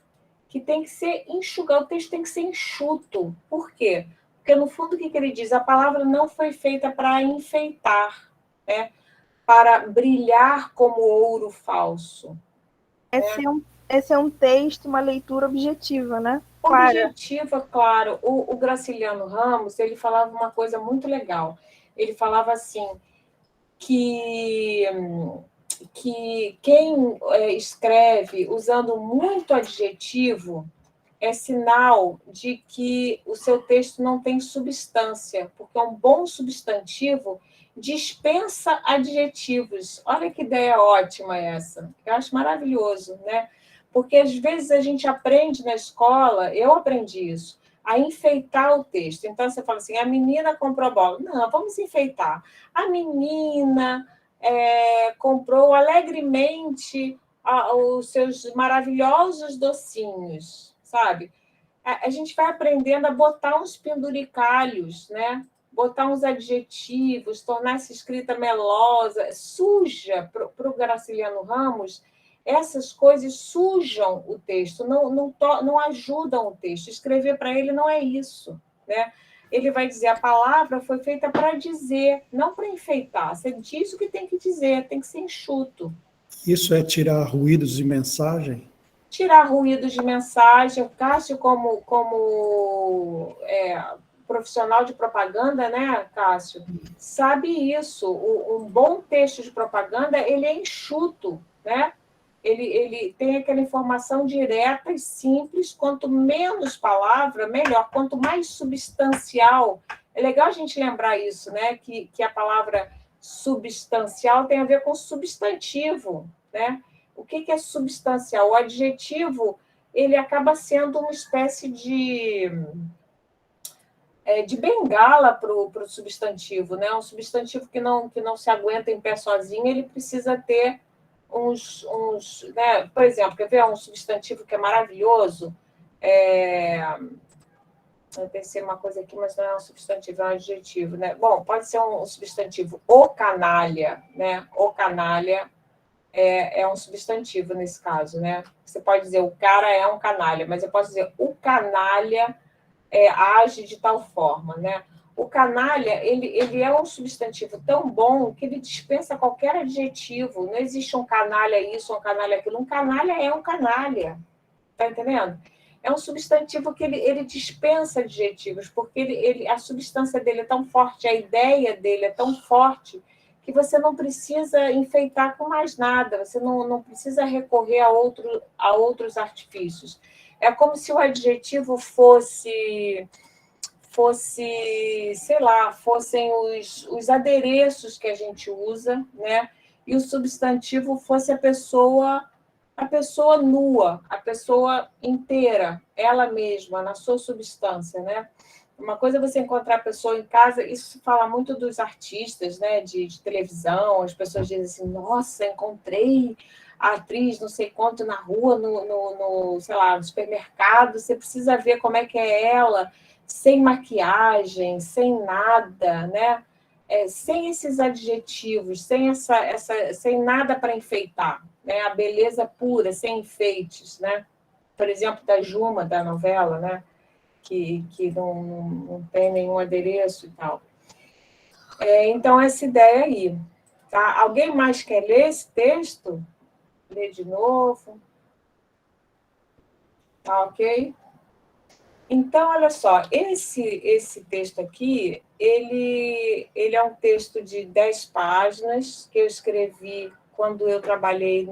Que tem que ser enxugar, o texto tem que ser enxuto. Por quê? Porque, no fundo, o que ele diz? A palavra não foi feita para enfeitar, né? Para brilhar como ouro falso. Esse é um texto, uma leitura objetiva, né? Objetiva, claro. O Graciliano Ramos, ele falava uma coisa muito legal. Ele falava assim, que quem escreve usando muito adjetivo é sinal de que o seu texto não tem substância, porque um bom substantivo dispensa adjetivos. Olha que ideia ótima essa. Eu acho maravilhoso, né? Porque às vezes a gente aprende na escola, eu aprendi isso, a enfeitar o texto. Então você fala assim: a menina comprou bola. Não, vamos enfeitar. A menina comprou alegremente os seus maravilhosos docinhos, sabe? A gente vai aprendendo a botar uns penduricalhos, né? Botar uns adjetivos, tornar essa escrita melosa, suja. Para o Graciliano Ramos, essas coisas sujam o texto, não ajudam o texto. Escrever para ele não é isso, né? Ele vai dizer: a palavra foi feita para dizer, não para enfeitar. Você diz o que tem que dizer, tem que ser enxuto. Isso é tirar ruídos de mensagem? Tirar ruídos de mensagem. O Cássio, como profissional de propaganda, né, Cássio, sabe isso. Um bom texto de propaganda, ele é enxuto, né? Ele tem aquela informação direta e simples. Quanto menos palavra, melhor. Quanto mais substancial. É legal a gente lembrar isso, né? Que a palavra substancial tem a ver com substantivo, né? O que é substancial? O adjetivo, ele acaba sendo uma espécie de de bengala para o substantivo, né? Um substantivo que não se aguenta em pé sozinho, ele precisa ter né? Por exemplo, quer ver um substantivo que é maravilhoso? Eu pensei uma coisa aqui, mas não é um substantivo, é um adjetivo, né? Bom, pode ser um substantivo, o canalha, né? O canalha é um substantivo nesse caso, né? Você pode dizer o cara é um canalha, mas eu posso dizer o canalha age de tal forma, né? O canalha, ele é um substantivo tão bom que ele dispensa qualquer adjetivo. Não existe um canalha isso, um canalha aquilo. Um canalha é um canalha, tá entendendo? É um substantivo que ele dispensa adjetivos, porque a substância dele é tão forte, a ideia dele é tão forte, que você não precisa enfeitar com mais nada, você não precisa recorrer a outros artifícios. É como se o adjetivo fosse, sei lá, fossem os adereços que a gente usa, né? E o substantivo fosse a pessoa nua, a pessoa inteira, ela mesma, na sua substância, né? Uma coisa é você encontrar a pessoa em casa, isso fala muito dos artistas, né, de televisão, as pessoas dizem assim, nossa, encontrei a atriz não sei quanto na rua, sei lá, no supermercado, você precisa ver como é que é ela, sem maquiagem, sem nada, né? Sem esses adjetivos, sem nada para enfeitar, né? A beleza pura, sem enfeites, né? Por exemplo, da Juma, da novela, né? Que não tem nenhum adereço e tal. Então, essa ideia aí. Tá? Alguém mais quer ler esse texto? Ler de novo? Tá ok? Então, olha só, esse texto aqui, ele é um texto de 10 páginas que eu escrevi quando eu trabalhei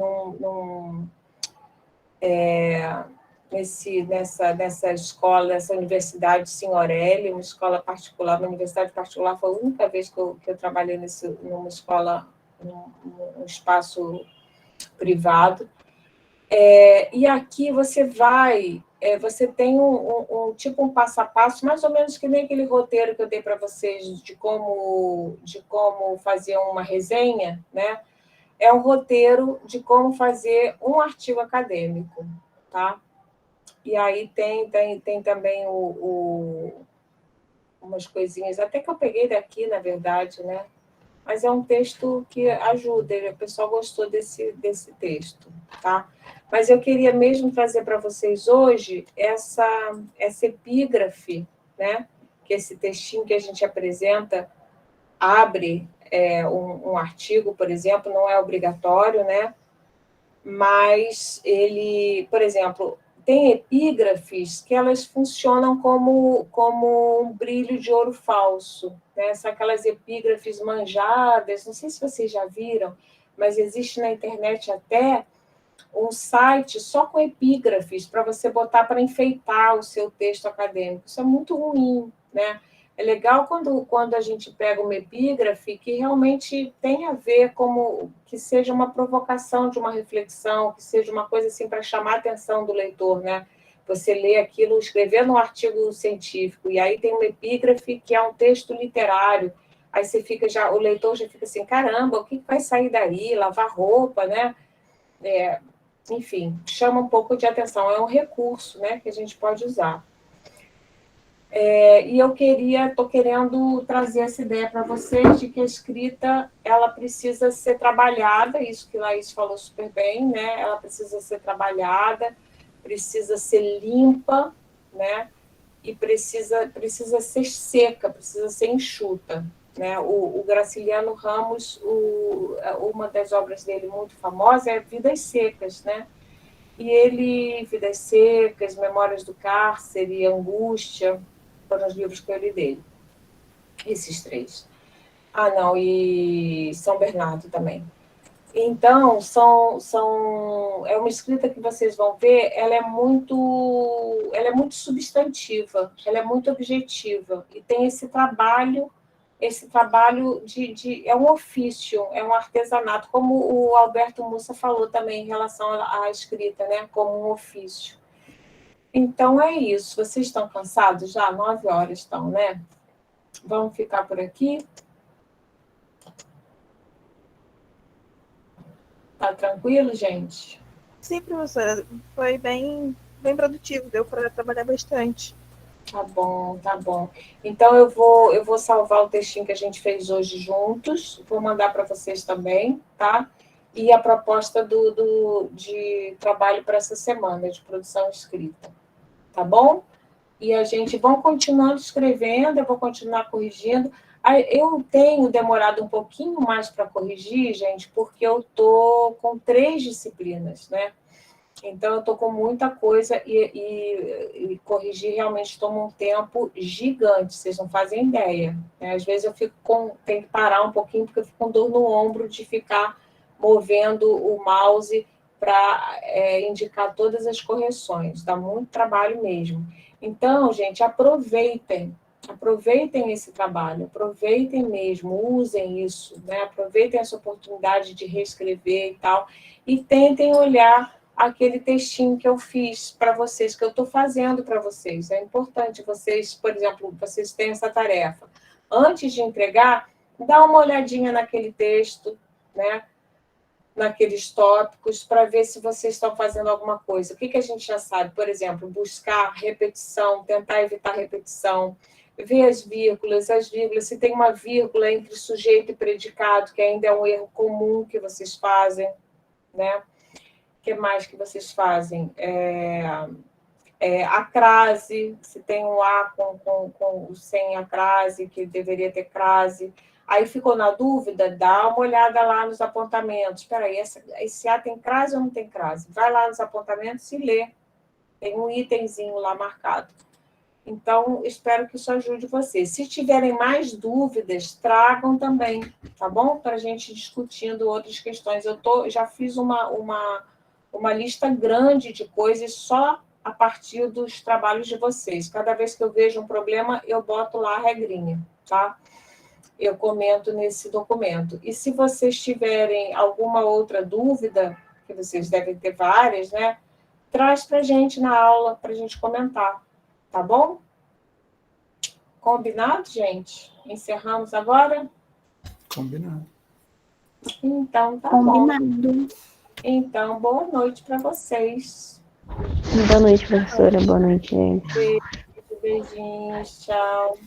nessa escola, nessa universidade Signorelli, uma escola particular, uma universidade particular, foi a única vez que eu trabalhei numa escola, num espaço privado. E aqui você tem tipo um passo a passo, mais ou menos que nem aquele roteiro que eu dei para vocês de como fazer uma resenha, né? É um roteiro de como fazer um artigo acadêmico, tá? E aí tem também umas coisinhas, até que eu peguei daqui, na verdade, né? Mas é um texto que ajuda, o pessoal gostou desse texto, tá? Mas eu queria mesmo trazer para vocês hoje essa epígrafe, né? Que esse textinho que a gente apresenta abre um artigo, por exemplo, não é obrigatório, né? Mas ele, por exemplo, tem epígrafes que elas funcionam como um brilho de ouro falso, né? São aquelas epígrafes manjadas, não sei se vocês já viram, mas existe na internet até um site só com epígrafes para você botar para enfeitar o seu texto acadêmico. Isso é muito ruim, né? É legal quando a gente pega uma epígrafe que realmente tem a ver que seja uma provocação de uma reflexão, que seja uma coisa assim para chamar a atenção do leitor, né? Você lê aquilo escrevendo um artigo científico, e aí tem uma epígrafe que é um texto literário, aí o leitor já fica assim, caramba, o que vai sair daí? Lavar roupa, né? Enfim, chama um pouco de atenção, é um recurso, né, que a gente pode usar. E eu estou querendo trazer essa ideia para vocês de que a escrita ela precisa ser trabalhada, isso que Laís falou super bem, né? Ela precisa ser trabalhada, precisa ser limpa, né? E precisa ser seca, precisa ser enxuta, né? O Graciliano Ramos, uma das obras dele muito famosa é Vidas Secas, né? E Vidas Secas, Memórias do Cárcere, Angústia, foram os livros que eu li dele. Esses 3. Não, e São Bernardo também. Então, é uma escrita que vocês vão ver, ela é muito substantiva, ela é muito objetiva, e tem esse trabalho é um ofício, é um artesanato, como o Alberto Mussa falou também em relação à escrita, né, como um ofício. Então é isso. Vocês estão cansados já? 9 horas estão, né? Vamos ficar por aqui? Tá tranquilo, gente? Sim, professora, foi bem produtivo, deu para trabalhar bastante. Tá bom, tá bom. Então eu vou salvar o textinho que a gente fez hoje juntos, vou mandar para vocês também, tá? E a proposta de trabalho para essa semana, de produção escrita, tá bom? E a gente vão continuando escrevendo, eu vou continuar corrigindo. Eu tenho demorado um pouquinho mais para corrigir, gente, porque eu estou com 3 disciplinas, né? Então, eu estou com muita coisa e corrigir realmente toma um tempo gigante, vocês não fazem ideia, né? Às vezes eu tenho que parar um pouquinho, porque eu fico com dor no ombro de ficar movendo o mouse para indicar todas as correções, dá muito trabalho mesmo. Então, gente, aproveitem esse trabalho, aproveitem mesmo, usem isso, né? Aproveitem essa oportunidade de reescrever e tal, e tentem olhar aquele textinho que eu fiz para vocês, que eu estou fazendo para vocês. É importante vocês, por exemplo, vocês têm essa tarefa. Antes de entregar, dá uma olhadinha naquele texto, né? Naqueles tópicos, para ver se vocês estão fazendo alguma coisa. O que a gente já sabe? Por exemplo, buscar repetição, tentar evitar repetição, ver as vírgulas, se tem uma vírgula entre sujeito e predicado, que ainda é um erro comum que vocês fazem, né? O que mais que vocês fazem? A crase, se tem um A sem a crase, que deveria ter crase. Aí ficou na dúvida, dá uma olhada lá nos apontamentos. Espera aí, esse A tem crase ou não tem crase? Vai lá nos apontamentos e lê. Tem um itemzinho lá marcado. Então, espero que isso ajude vocês. Se tiverem mais dúvidas, tragam também, tá bom? Para a gente ir discutindo outras questões. Eu já fiz uma lista grande de coisas só a partir dos trabalhos de vocês. Cada vez que eu vejo um problema, eu boto lá a regrinha, tá? Eu comento nesse documento. E se vocês tiverem alguma outra dúvida, que vocês devem ter várias, né? Traz para a gente na aula, para a gente comentar, tá bom? Combinado, gente? Encerramos agora? Combinado. Então, tá Combinado. bom. Então, boa noite para vocês. Boa noite, professora. Boa noite, gente. Beijinhos, tchau.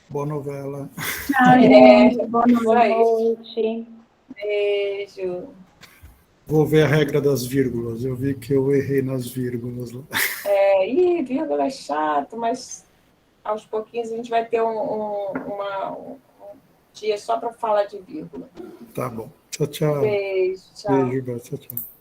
Boa novela. Tchau, gente. Boa noite. Beijo. Vou ver a regra das vírgulas. Eu vi que eu errei nas vírgulas. Vírgula é chato, mas aos pouquinhos a gente vai ter um dia só para falar de vírgula. Tá bom. Tchau, tchau. Beijo, tchau. Beijo, tchau, tchau.